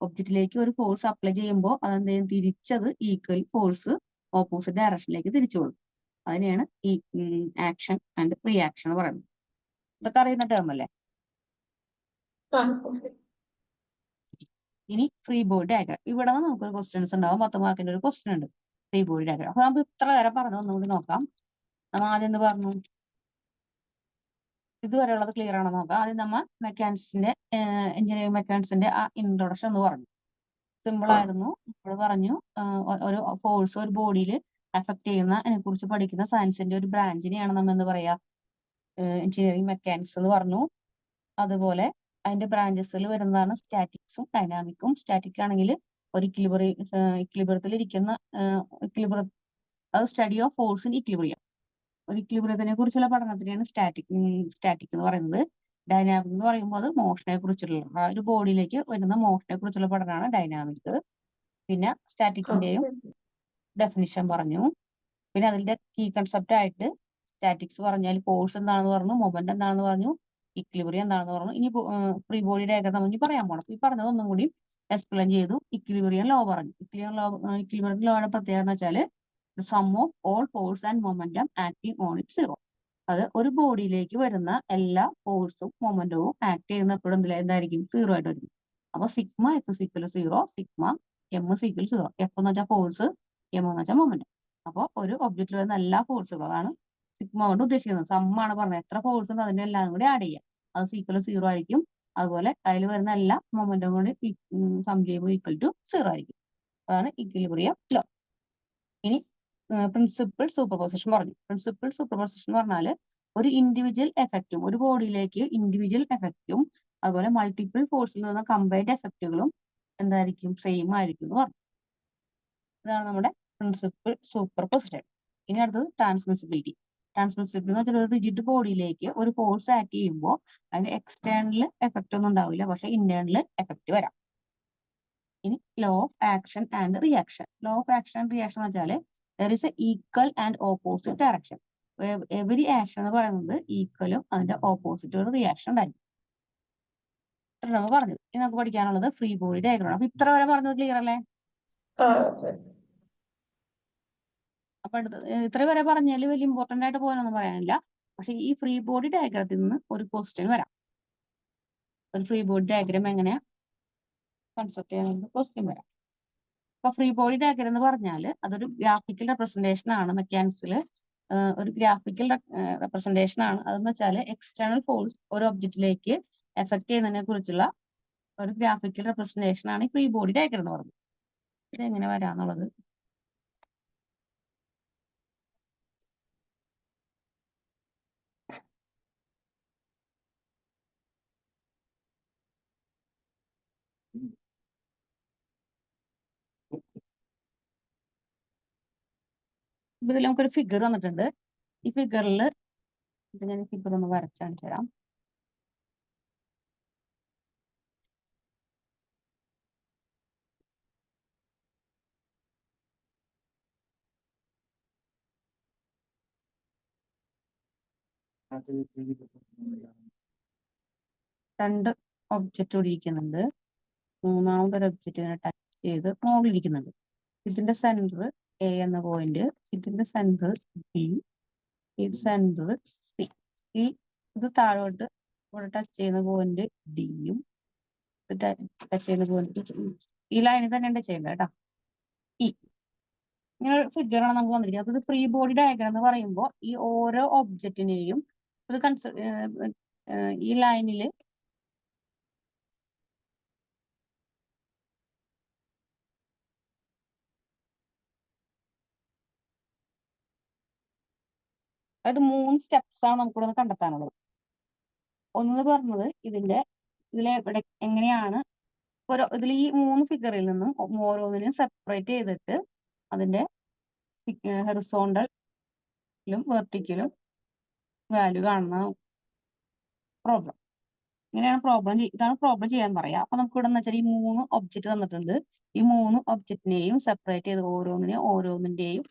ഒബ്ജക്റ്റിലേക്ക് ഒരു ഫോഴ്സ് അപ്ലൈ ചെയ്യുമ്പോൾ അതെന്തെങ്കിലും തിരിച്ചത് ഈക്വൽ ഫോഴ്സ് ഓപ്പോസിറ്റ് ഡയറക്ഷനിലേക്ക് തിരിച്ചു കൊടുക്കും. അതിനെയാണ് ഈ ആക്ഷൻ ആൻഡ് റിയാക്ഷൻ എന്ന് പറയുന്നത്. ഇതൊക്കെ അറിയുന്ന ടേം അല്ലേ? ഇനി ഫ്രീ ബോഡി ഡയഗ്രാം. ഇവിടെ നിന്ന് നമുക്കൊരു ക്വസ്റ്റ്യൻസ് ഉണ്ടാവും. 10 മാർക്കിന്റെ ഒരു ക്വസ്റ്റ്യൻ ഉണ്ട് ഫ്രീ ബോഡി ഡയഗ്രാം. അപ്പൊ നമുക്ക് ഇത്ര വരെ പറഞ്ഞു ഒന്നുകൂടി നോക്കാം. നമ്മൾ ആദ്യം എന്ത് പറഞ്ഞു? ഇതുവരെയുള്ളത് ക്ലിയർ ആണോ നോക്കാം. ആദ്യം നമ്മ മെക്കാനിക്സിന്റെ എഞ്ചിനീയറിംഗ് മെക്കാനിക്സിന്റെ ആ ഇൻട്രൊഡക്ഷൻ എന്ന് പറഞ്ഞു. സിമ്പിൾ ആയിരുന്നു. നമ്മൾ പറഞ്ഞു ഒരു ഫോഴ്സ് ഒരു ബോഡിയിൽ അഫക്ട് ചെയ്യുന്നതിനെ കുറിച്ച് പഠിക്കുന്ന സയൻസിന്റെ ഒരു ബ്രാഞ്ചിനെയാണ് നമ്മൾ എന്ത് പറയാ, എഞ്ചിനീയറിംഗ് മെക്കാനിക്സ് എന്ന് പറഞ്ഞു. അതുപോലെ അതിന്റെ ബ്രാഞ്ചസിൽ വരുന്നതാണ് സ്റ്റാറ്റിക്സും ഡൈനാമിക്കും. സ്റ്റാറ്റിക് ആണെങ്കിൽ ഒരു ഇക്ലിബ്രിയത്തിൽ ഇരിക്കുന്ന അത് study of force in equilibrium. ഒരു ഇക്ലിബ്രിയത്തിനെ കുറിച്ചുള്ള പഠനത്തിനെയാണ് സ്റ്റാറ്റിക് എന്ന് പറയുന്നത്. ഡൈനാമിക് എന്ന് പറയുമ്പോൾ അത് മോഷനെ കുറിച്ചുള്ള ആ ഒരു ബോഡിയിലേക്ക് വരുന്ന മോഷനെ കുറിച്ചുള്ള പഠനമാണ് ഡൈനാമിക്. പിന്നെ സ്റ്റാറ്റിക്കിന്റെയും ഡെഫിനിഷൻ പറഞ്ഞു. പിന്നെ അതിന്റെ കീ കൺസെപ്റ്റ് ആയിട്ട് സ്റ്റാറ്റിക്സ് പറഞ്ഞാൽ ഫോഴ്സ് എന്താണെന്ന് പറഞ്ഞു, മൊമെന്റ് എന്താണെന്ന് പറഞ്ഞു, ഇക്ലിബ്രിയം എന്താണെന്ന് പറഞ്ഞു. ഇനി ഫ്രീ ബോഡി ഡയഗ്രാം നമ്മൾ ഇനി പറയാൻ പോകണം. ഈ പറഞ്ഞത് ഒന്നും കൂടി എക്സ്പ്ലെയിൻ ചെയ്തു. ഇക്ലിബ്രിയം ലോ പറഞ്ഞു. ഇക്ലിബ്രിയം ലോയുടെ പ്രത്യേകത എന്ന് വെച്ചാൽ sum of all force and momentum acting on it zero. അത് ഒരു ബോഡിയിലേക്ക് വരുന്ന എല്ലാ ഫോഴ്സും മൊമെന്റവും ആക്ട് ചെയ്യുന്ന എപ്പോഴും എന്തായിരിക്കും? സീറോ ആയിട്ട് വരും. അപ്പൊ sigma F equal 0, sigma M equal 0. F എന്ന് വെച്ചാൽ ഫോഴ്സ്, എം എന്ന് വെച്ചാൽ മൊമെന്റ്. അപ്പോൾ ഒരു ഒബ്ജക്റ്റിൽ വരുന്ന എല്ലാ ഫോഴ്സുകളും, അതാണ് സിഗ്മ കൊണ്ട് ഉദ്ദേശിക്കുന്നത്. സമ്മാണ് പറഞ്ഞത്. എത്ര ഫോഴ്സ് ഉണ്ട് അതിന്റെ എല്ലാം കൂടി ആഡ് ചെയ്യാം. അത് സീക്വൽ 0 ആയിരിക്കും. അതുപോലെ അതിൽ വരുന്ന എല്ലാ മൊമെന്റും കൂടി സം ചെയ്യുമ്പോൾ ഈക്വൽ ടു 0 ആയിരിക്കും. അതാണ് ഇക്വിലിബ്രിയം ലോ. ഇനി പ്രിൻസിപ്പിൾ സൂപ്പർപോസിഷൻ പറഞ്ഞു. പ്രിൻസിപ്പിൾ സൂപ്പർപോസിഷൻ എന്ന് പറഞ്ഞാൽ ഒരു ഇൻഡിവിജ്വൽ എഫക്റ്റും ഒരു ബോഡിയിലേക്ക് ഇൻഡിവിജ്വൽ എഫക്റ്റും അതുപോലെ മൾട്ടിപ്പിൾ ഫോഴ്സിൽ നിന്ന് കമ്പൈൻഡ് എഫക്റ്റുകളും എന്തായിരിക്കും? സെയിം ആയിരിക്കും എന്ന് പറഞ്ഞു. ഇതാണ് നമ്മുടെ പ്രിൻസിപ്പിൾ സൂപ്പർപോസിഷൻ. ഇനി അടുത്തത് ട്രാൻസ്മിസിബിലിറ്റി. ട്രാൻസ്മിസിബിലിറ്റി എന്ന് വെച്ചാൽ ഒരു റിജിഡ് ബോഡിയിലേക്ക് ഒരു ഫോഴ്സ് ആക്ട് ചെയ്യുമ്പോൾ അതിന് എക്സ്റ്റേണൽ എഫക്റ്റ് ഒന്നും ഉണ്ടാവില്ല, പക്ഷെ ഇന്റേണൽ എഫക്റ്റ് വരാം. ഇനി law of action and reaction. Law of action and reaction എന്ന് വെച്ചാൽ there is A equal and opposite direction. Every action എന്ന് പറയുന്നത് ഈക്വലും അതിന്റെ ഓപ്പോസിറ്റ് ഒരു റിയാക്ഷൻ ഉണ്ടായിരിക്കും. ഇത്ര നമ്മൾ പറഞ്ഞത്. ഇനി നമുക്ക് പഠിക്കാനുള്ളത് ഫ്രീ ബോഡി ഡയഗ്രാം. അപ്പൊ ഇത്ര വരെ പറഞ്ഞത് ക്ലിയർ അല്ലേ? അപ്പൊ ഇത്ര വരെ പറഞ്ഞാൽ വലിയ ഇമ്പോർട്ടന്റ് ആയിട്ട് പോകാനൊന്നും പറയാനില്ല. പക്ഷെ ഈ ഫ്രീ ബോഡി ഡയഗ്രത്തിൽ നിന്ന് ഒരു ക്വസ്റ്റ്യൻ വരാം. ഒരു ഫ്രീ ബോഡി ഡയഗ്രാം എങ്ങനെ കൺസെപ്റ്റ് ചെയ്യാൻ ക്വസ്റ്റ്യൻ വരാം. അപ്പൊ ഫ്രീ ബോഡി ഡയഗ്രാം എന്ന് പറഞ്ഞാൽ അതൊരു ഗ്രാഫിക്കൽ റെപ്രസെന്റേഷൻ ആണ്. മെക്കാനിക്സിൽ ഒരു ഗ്രാഫിക്കൽ റെപ്രസെന്റേഷൻ ആണ്. അതെന്ന് വെച്ചാൽ എക്സ്റ്റേണൽ ഫോഴ്സ് ഒരു ഒബ്ജക്റ്റിലേക്ക് എഫക്ട് ചെയ്യുന്നതിനെ കുറിച്ചുള്ള ഒരു ഗ്രാഫിക്കൽ റെപ്രസെന്റേഷൻ ആണ് ഈ ഫ്രീ ബോഡി ഡയഗ്രാം എന്ന് പറയുന്നത്. ഇത് എങ്ങനെ വരാന്നുള്ളത് ഇതിൽ നമുക്കൊരു ഫിഗർ വന്നിട്ടുണ്ട്. ഈ ഫിഗറിൽ ഞാൻ ഫിഗർ ഒന്ന് വരച്ച് കാണിച്ചു തരാം. രണ്ട് ഒബ്ജക്റ്റ് ഇവിടെ ഇരിക്കുന്നുണ്ട്. മൂന്നാമതൊരു ഒബ്ജക്റ്റിനെ ടച്ച് ചെയ്ത് മുകളിലിരിക്കുന്നുണ്ട്. ഇതിന്റെ സെന്റർ എ എന്ന പോയിന്റ്, ഇതിന്റെ സെന്റർ ബി, ഇത് സെന്റർ സി. ഇത് താഴോട്ട് ഇവിടെ ടച്ച് ചെയ്യുന്ന പോയിന്റ് ഡിയും ടച്ച് ചെയ്യുന്ന പോയിന്റ് ഈ ലൈനിൽ തന്നെ ഉണ്ട് ചെയ്യേണ്ടത് കേട്ടോ. ഇങ്ങനെ ഒരു ഫിഗറാണ് നമുക്ക് വന്നിരിക്കുന്നത്. അത് ഫ്രീ ബോഡി ഡയഗ്രാം എന്ന് പറയുമ്പോൾ ഈ ഓരോ ഒബ്ജക്റ്റിനെയും ഇത് ഈ ലൈനിൽ അതായത് 3 സ്റ്റെപ്സ് ആണ് നമുക്കിവിടെ നിന്ന് കണ്ടെത്താനുള്ളത്. ഒന്ന് പറഞ്ഞത് ഇതിലെ എങ്ങനെയാണ് ഇതിൽ ഈ 3 ഫിഗറിൽ നിന്നും ഓരോന്നിനും സെപ്പറേറ്റ് ചെയ്തിട്ട് അതിന്റെ ഹൊറിസോണ്ടലും വെർട്ടിക്കലും വാല്യൂ കാണുന്ന പ്രോബ്ലം. ഇങ്ങനെയാണ് ഇതാണ് പ്രോബ്ലം ചെയ്യാൻ പറയാം. അപ്പൊ നമുക്ക് ഇവിടെ എന്ന് വെച്ചാൽ ഈ 3 ഒബ്ജക്റ്റ് തന്നിട്ടുണ്ട്. ഈ 3 ഒബ്ജക്റ്റിനെയും സെപ്പറേറ്റ് ചെയ്ത് ഓരോന്നിന്റെയും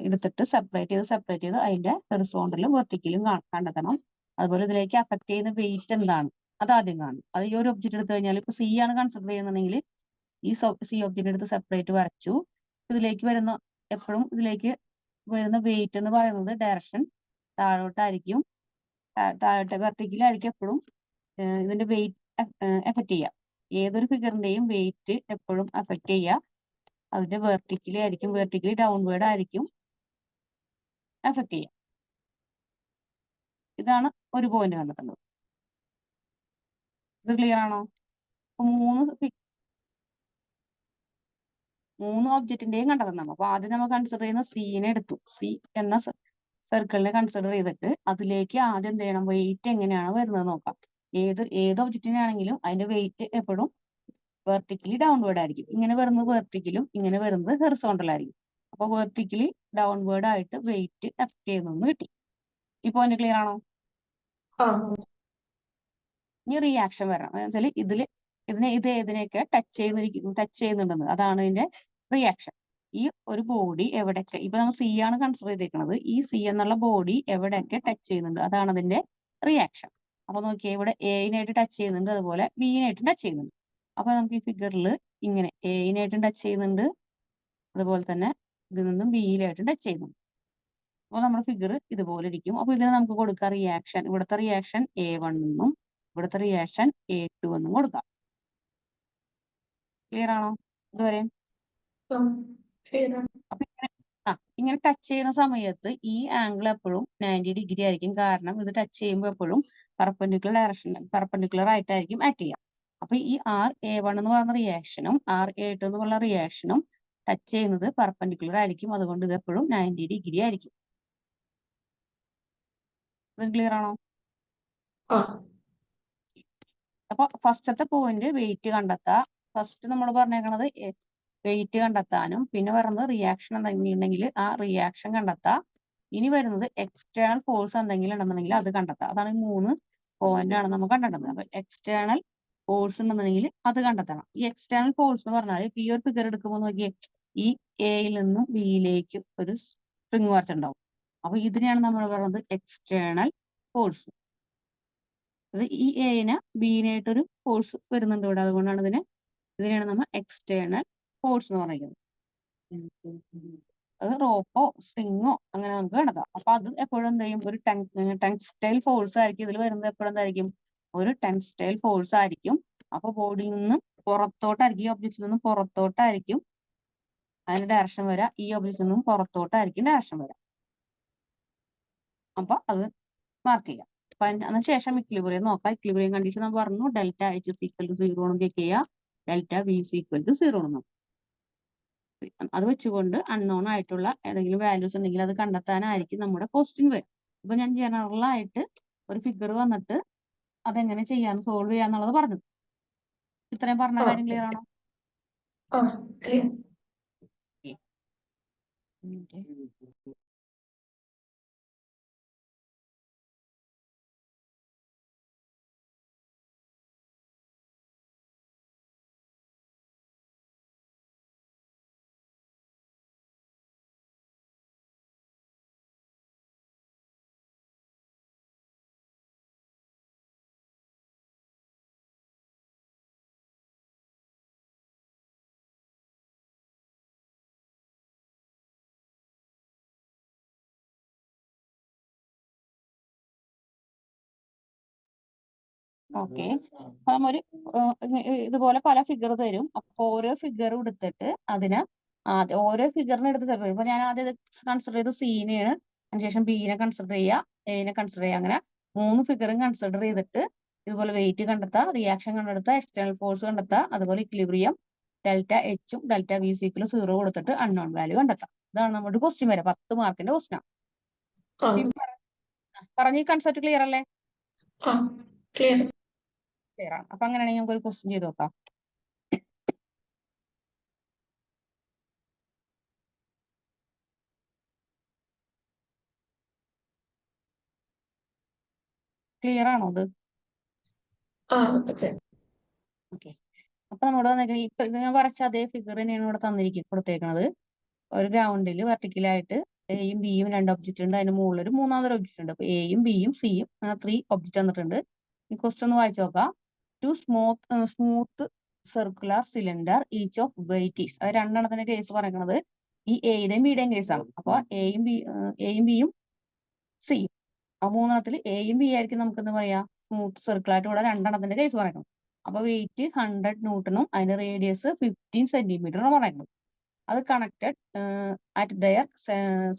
എടുത്തിട്ട് സെപ്പറേറ്റ് ചെയ്ത് അതിന്റെ ഹൊറിസോണ്ടലും വെർട്ടിക്കലും കണ്ടെത്തണം. അതുപോലെ ഇതിലേക്ക് അഫക്ട് ചെയ്യുന്ന വെയിറ്റ് എന്താണ് അത് ആദ്യം കാണും. അത് ഈ ഒരു ഒബ്ജക്റ്റ് എടുത്തു കഴിഞ്ഞാൽ ഇപ്പൊ സി ആണ് കൺസിഡർ ചെയ്യുന്നുണ്ടെങ്കിൽ ഈ സി ഒബ്ജക്റ്റ് എടുത്ത് സെപ്പറേറ്റ് വരച്ചു. ഇതിലേക്ക് വരുന്ന എപ്പോഴും ഇതിലേക്ക് വരുന്ന വെയിറ്റ് എന്ന് പറയുന്നത് ഡയറക്ഷൻ താഴോട്ടായിരിക്കും, താഴോട്ട് വെർട്ടിക്കലായിരിക്കും എപ്പോഴും ഇതിന്റെ വെയിറ്റ് എഫക്ട് ചെയ്യുക. ഏതൊരു ഫിഗറിന്റെയും വെയിറ്റ് എപ്പോഴും അഫക്ട് ചെയ്യുക അതിന്റെ വെർട്ടിക്കലി ഡൗൺവേർഡ് ആയിരിക്കും എഫക്ട് ചെയ്യുക. ഇതാണ് ഒരു പോയിന്റ് കണ്ടെത്തുന്നത്. ഇത് ക്ലിയർ ആണോ? മൂന്ന് ഒബ്ജക്റ്റിന്റെയും കണ്ടെത്തുന്നതാണ്. അപ്പൊ ആദ്യം നമ്മൾ കൺസിഡർ ചെയ്യുന്ന സീനെ എടുത്തു. സി എന്ന സർക്കിളിനെ കൺസിഡർ ചെയ്തിട്ട് അതിലേക്ക് ആദ്യം എന്ത് ചെയ്യണം, വെയിറ്റ് എങ്ങനെയാണ് വരുന്നത് നോക്കാം. ഏത് ഒബ്ജക്റ്റിനാണെങ്കിലും അതിന്റെ വെയിറ്റ് എപ്പോഴും വെർട്ടിക്കലി ഡൗൺവേർഡ് ആയിരിക്കും. ഇങ്ങനെ വരുന്നത് വെർട്ടിക്കലും ഇങ്ങനെ വരുന്നത് ഹൊറിസോണ്ടൽ ആയിരിക്കും. അപ്പൊ വെർട്ടിക്കലി ഡൗൺവേർഡ് ആയിട്ട് വെയിറ്റ് എഫക്ട് ചെയ്യുന്നു കിട്ടി. ഈ പോയിന്റ് ക്ലിയർ ആണോ? ഇനി റിയാക്ഷൻ വരണം. എന്നുവെച്ചാൽ ഇത് ഏതിനെയൊക്കെ ടച്ച് ചെയ്യുന്നുണ്ടെന്ന്, അതാണ് ഇതിന്റെ റിയാക്ഷൻ. ഈ ഒരു ബോഡി എവിടെയൊക്കെ, ഇപ്പൊ നമ്മൾ സി ആണ് കൺസിഡർ ചെയ്തേക്കുന്നത്, ഈ സി എന്നുള്ള ബോഡി എവിടെയൊക്കെ ടച്ച് ചെയ്യുന്നുണ്ട് അതാണ് അതിന്റെ റിയാക്ഷൻ. അപ്പൊ നോക്കിയേ, ഇവിടെ എയിനായിട്ട് ടച്ച് ചെയ്യുന്നുണ്ട്, അതുപോലെ ബിയിനായിട്ട് ടച്ച് ചെയ്യുന്നുണ്ട്. അപ്പൊ നമുക്ക് ഈ ഫിഗറിൽ ഇങ്ങനെ എയിനായിട്ടും ടച്ച് ചെയ്യുന്നുണ്ട്, അതുപോലെ തന്നെ ഇതിൽ നിന്നും ബിയിലായിട്ടും ടച്ച് ചെയ്യുന്നുണ്ട്. അപ്പൊ നമ്മുടെ ഫിഗർ ഇതുപോലെ ഇരിക്കും. അപ്പൊ ഇതിന് നമുക്ക് കൊടുക്കാം റിയാക്ഷൻ. ഇവിടുത്തെ റിയാക്ഷൻ A1 എന്നും ഇവിടുത്തെ റിയാക്ഷൻ A2 എന്നും കൊടുക്കാം. ക്ലിയർ ആണോ ഇതുവരെ? അപ്പൊ ഇങ്ങനെ ടച്ച് ചെയ്യുന്ന സമയത്ത് ഈ ആംഗിൾ എപ്പോഴും 90 ഡിഗ്രി ആയിരിക്കും. കാരണം ഇത് ടച്ച് ചെയ്യുമ്പോൾ എപ്പോഴും പെർപെൻഡിക്കുലർ ആയിട്ടായിരിക്കും ആക്ട് ചെയ്യുക. അപ്പൊ ഈ RA1 എന്ന് പറയുന്ന റിയാക്ഷനും RA2 എന്ന് പറയുന്ന റിയാക്ഷനും ടച്ച് ചെയ്യുന്നത് പെർപെൻഡിക്കുലർ ആയിരിക്കും. അതുകൊണ്ട് ഇത് എപ്പോഴും 90 ഡിഗ്രി ആയിരിക്കും. ക്ലിയർ ആണോ? അപ്പൊ ഫസ്റ്റത്തെ പോയിന്റ് വെയിറ്റ് കണ്ടെത്താ. ഫസ്റ്റ് നമ്മൾ പറഞ്ഞേക്കണത് വെയിറ്റ് കണ്ടെത്താനും പിന്നെ പറയുന്നത് റിയാക്ഷൻ എന്തെങ്കിലും ഉണ്ടെങ്കിൽ ആ റിയാക്ഷൻ കണ്ടെത്താം. ഇനി വരുന്നത് എക്സ്റ്റേണൽ ഫോഴ്സ് എന്തെങ്കിലും ഉണ്ടെന്നുണ്ടെങ്കിൽ അത് കണ്ടെത്താം. അതാണ് ഈ 3 പോയിന്റ് ആണ് നമുക്ക് കണ്ടെത്തുന്നത്. അപ്പൊ എക്സ്റ്റേണൽ ഫോഴ്സ് ഉണ്ടെന്നുണ്ടെങ്കിൽ അത് കണ്ടെത്തണം. ഈ എക്സ്റ്റേണൽ ഫോഴ്സ് എന്ന് പറഞ്ഞാൽ ഇപ്പൊ ഈ ഒരു ഫിഗർ എടുക്കുമ്പോൾ നോക്കിയേ, ഈ എയിൽ നിന്നും ബിയിലേക്ക് ഒരു സ്ട്രിങ് വരച്ചിട്ടുണ്ടാവും. അപ്പൊ ഇതിനെയാണ് നമ്മൾ പറയുന്നത് എക്സ്റ്റേണൽ ഫോഴ്സ്. അത് ഈ എയിന് ബിയിനായിട്ടൊരു ഫോഴ്സ് വരുന്നുണ്ട് ഇവിടെ, അതുകൊണ്ടാണ് ഇതിനെയാണ് നമ്മൾ എക്സ്റ്റേണൽ ഫോഴ്സ് എന്ന് പറയുന്നത്. അത് റോപ്പോ സ്ട്രിങ്ങോ അങ്ങനെ നമുക്ക് കണ്ടെത്താം. അപ്പൊ അത് എപ്പോഴും എന്ത് ചെയ്യും, ഒരു ടെൻസ്റ്റൈൽ ഫോഴ്സ് ആയിരിക്കും ഇതിൽ വരുന്നത്. എപ്പോഴും എന്തായിരിക്കും, ഒരു ടെൻസ്റ്റൈൽ ഫോഴ്സ് ആയിരിക്കും. അപ്പൊ ബോഡിയിൽ നിന്നും പുറത്തോട്ടായിരിക്കും, ഈ ഒബ്ജക്റ്റിൽ നിന്നും പുറത്തോട്ടായിരിക്കും അതിന്റെ ഡയറക്ഷൻ വരാം. ഈ ഒബ്ജക്റ്റിൽ നിന്നും പുറത്തോട്ടായിരിക്കും ഡയറക്ഷൻ വരാം. അപ്പൊ അത് മാർക്ക് ചെയ്യാം. അപ്പൊ അതിനുശേഷം ഇക്വിലിബ്രിയം നോക്കാം. ഇക്വിലിബ്രിയം കണ്ടീഷൻ നമ്മൾ പറഞ്ഞു, ഡെൽറ്റ H = 0 എന്ന് ചെക്ക് ചെയ്യുക, ഡെൽറ്റ V = 0 എന്ന്. അത് വെച്ചുകൊണ്ട് അൺനോൺ ആയിട്ടുള്ള ഏതെങ്കിലും വാല്യൂസ് ഉണ്ടെങ്കിൽ അത് കണ്ടെത്താനായിരിക്കും നമ്മുടെ ക്വസ്റ്റ്യൻ വരും. ഇപ്പൊ ഞാൻ ജനറൽ ആയിട്ട് ഒരു ഫിഗർ വന്നിട്ട് അതെങ്ങനെ ചെയ്യാൻ സോൾവ് ചെയ്യാന്നുള്ളത് പറഞ്ഞത്. ഇത്രയും പറഞ്ഞ കാര്യം ക്ലിയർ ആണോ? ഓക്കെ, അപ്പൊ നമ്മൊരു ഇതുപോലെ പല ഫിഗർ തരും. അപ്പൊ ഓരോ ഫിഗറും എടുത്തിട്ട് അതിന് ഓരോ ഫിഗറിനെ എടുത്ത് തരും. ഇപ്പൊ ഞാൻ ആദ്യം കൺസിഡർ ചെയ്ത് സീനെയാണ്, അതിനുശേഷം ബിനെ കൺസിഡർ ചെയ്യുക, എനെ കൺസിഡർ ചെയ്യുക, അങ്ങനെ 3 ഫിഗറും കൺസിഡർ ചെയ്തിട്ട് ഇതുപോലെ വെയിറ്റ് കണ്ടെത്താം, റിയാക്ഷൻ കണ്ടെത്താം, എക്സ്റ്റേണൽ ഫോഴ്സ് കണ്ടെത്താം, അതുപോലെ ഇക്വിലിബ്രിയം ഡെൽറ്റ H ഉം ഡെൽറ്റ V = 0 കൊടുത്തിട്ട് അൺനോൺ വാല്യൂ കണ്ടെത്താം. ഇതാണ് നമ്മുടെ ക്വസ്റ്റ്യൻ വരെ 10 മാർക്കിന്റെ ക്വസ്റ്റ്യൻ ആണ്. പറഞ്ഞ ഈ കൺസെപ്റ്റ് ക്ലിയർ അല്ലേ? ക്ലിയർ ആണ്. അപ്പൊ അങ്ങനെയാണെങ്കിൽ നമുക്ക് ഒരു ക്വസ്റ്റ്യൻ ചെയ്ത് നോക്കാം. ക്ലിയർ ആണോ ഇത്? ഓക്കെ, അപ്പൊ നമ്മുടെ ഇപ്പൊ ഞാൻ വരച്ച അതേ ഫിഗർ തന്നെയാണ് ഇവിടെ കൊടുത്തേക്കുന്നത്. ഒരു ഗ്രൗണ്ടിൽ വെർട്ടിക്കലായിട്ട് എയും ബിയും 2 ഒബ്ജക്റ്റ് ഉണ്ട്, അതിന് മുകളിൽ ഒരു മൂന്നാമതൊരു ഒബ്ജക്റ്റ് ഉണ്ട്. അപ്പൊ എയും ബിയും സിയും അങ്ങനെ 3 ഒബ്ജക്റ്റ് തന്നിട്ടുണ്ട്. ഈ ക്വസ്റ്റ്യൻ ഒന്ന് വായിച്ചു നോക്കാം. Two smooth circular cylinder each of weight is. അത് രണ്ടെണ്ണത്തിന്റെ കേസ് പറയുന്നത് ഈ എയുടെയും ബിയുടെയും കേസാണ്. അപ്പൊ എയും ബിയും സിയും ആ മൂന്നെണ്ണത്തിൽ എയും ബി ആയിരിക്കും നമുക്ക് എന്താ പറയാ സ്മൂത്ത് സർക്കിൾ ആയിട്ട് ഇവിടെ രണ്ടെണ്ണത്തിന്റെ കേസ് പറയണം. അപ്പൊ വെയിറ്റ് 100 ന്യൂട്ടണും അതിന്റെ റേഡിയസ് 15 സെന്റിമീറ്ററും പറയുന്നത്. അത് connected at their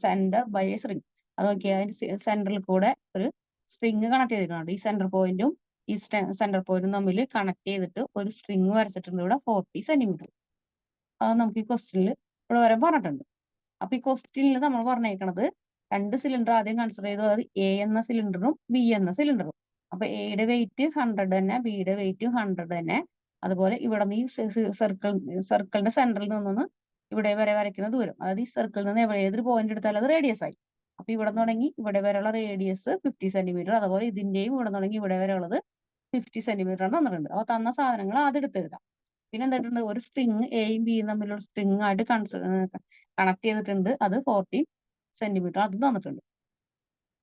center by a string. അത് നോക്കിയാൽ അതിന്റെ സെന്ററിൽ കൂടെ ഒരു സ്ട്രിങ് കണക്ട് ചെയ്തിട്ടുണ്ട്. ഈ സെന്റർ പോയിന്റും ഈ സെന്റർ പോയിന്റും തമ്മിൽ കണക്ട് ചെയ്തിട്ട് ഒരു സ്ട്രിങ് വരച്ചിട്ടുണ്ട് ഇവിടെ 40 സെന്റിമീറ്റർ. അത് നമുക്ക് ഈ ക്വസ്റ്റ്യനിൽ ഇവിടെ വരെ പറഞ്ഞിട്ടുണ്ട്. അപ്പൊ ഈ ക്വസ്റ്റ്യനിൽ നമ്മൾ പറഞ്ഞേക്കണത് 2 സിലിണ്ടർ ആദ്യം കൺസിഡർ ചെയ്തു, അത് എ എന്ന സിലിണ്ടറും ബി എന്ന സിലിണ്ടറും. അപ്പൊ എയുടെ വെയിറ്റ് 100 തന്നെ, ബിയുടെ വെയിറ്റ് 100 തന്നെ. അതുപോലെ ഇവിടെ നിന്ന് ഈ സർക്കിളിന്റെ സെന്ററിൽ നിന്നൊന്ന് ഇവിടെ വരെ വരയ്ക്കുന്ന ദൂരം, അതായത് ഈ സർക്കിളിൽ നിന്ന് ഏതൊരു പോയിന്റ് എടുത്താലും അത് റേഡിയസ് ആയി. അപ്പൊ ഇവിടെ തുടങ്ങി ഇവിടെ വരെയുള്ള റേഡിയസ് 50 സെന്റിമീറ്റർ. അതുപോലെ ഇതിന്റെയും ഇവിടെ തുടങ്ങി ഇവിടെ വരെ ഉള്ളത് 50 സെന്റിമീറ്റർ ആണ് തന്നിട്ടുണ്ട്. അപ്പൊ തന്ന സാധനങ്ങൾ ആദ്യം എടുത്തെഴുതാം. പിന്നെ എന്തായിട്ടുണ്ട്, ഒരു സ്ട്രിങ് എയും ബിയും തമ്മിലുള്ള സ്ട്രിങ് ആയിട്ട് കണക്ട് ചെയ്തിട്ടുണ്ട്, അത് 40 സെന്റിമീറ്റർ അത് തന്നിട്ടുണ്ട്.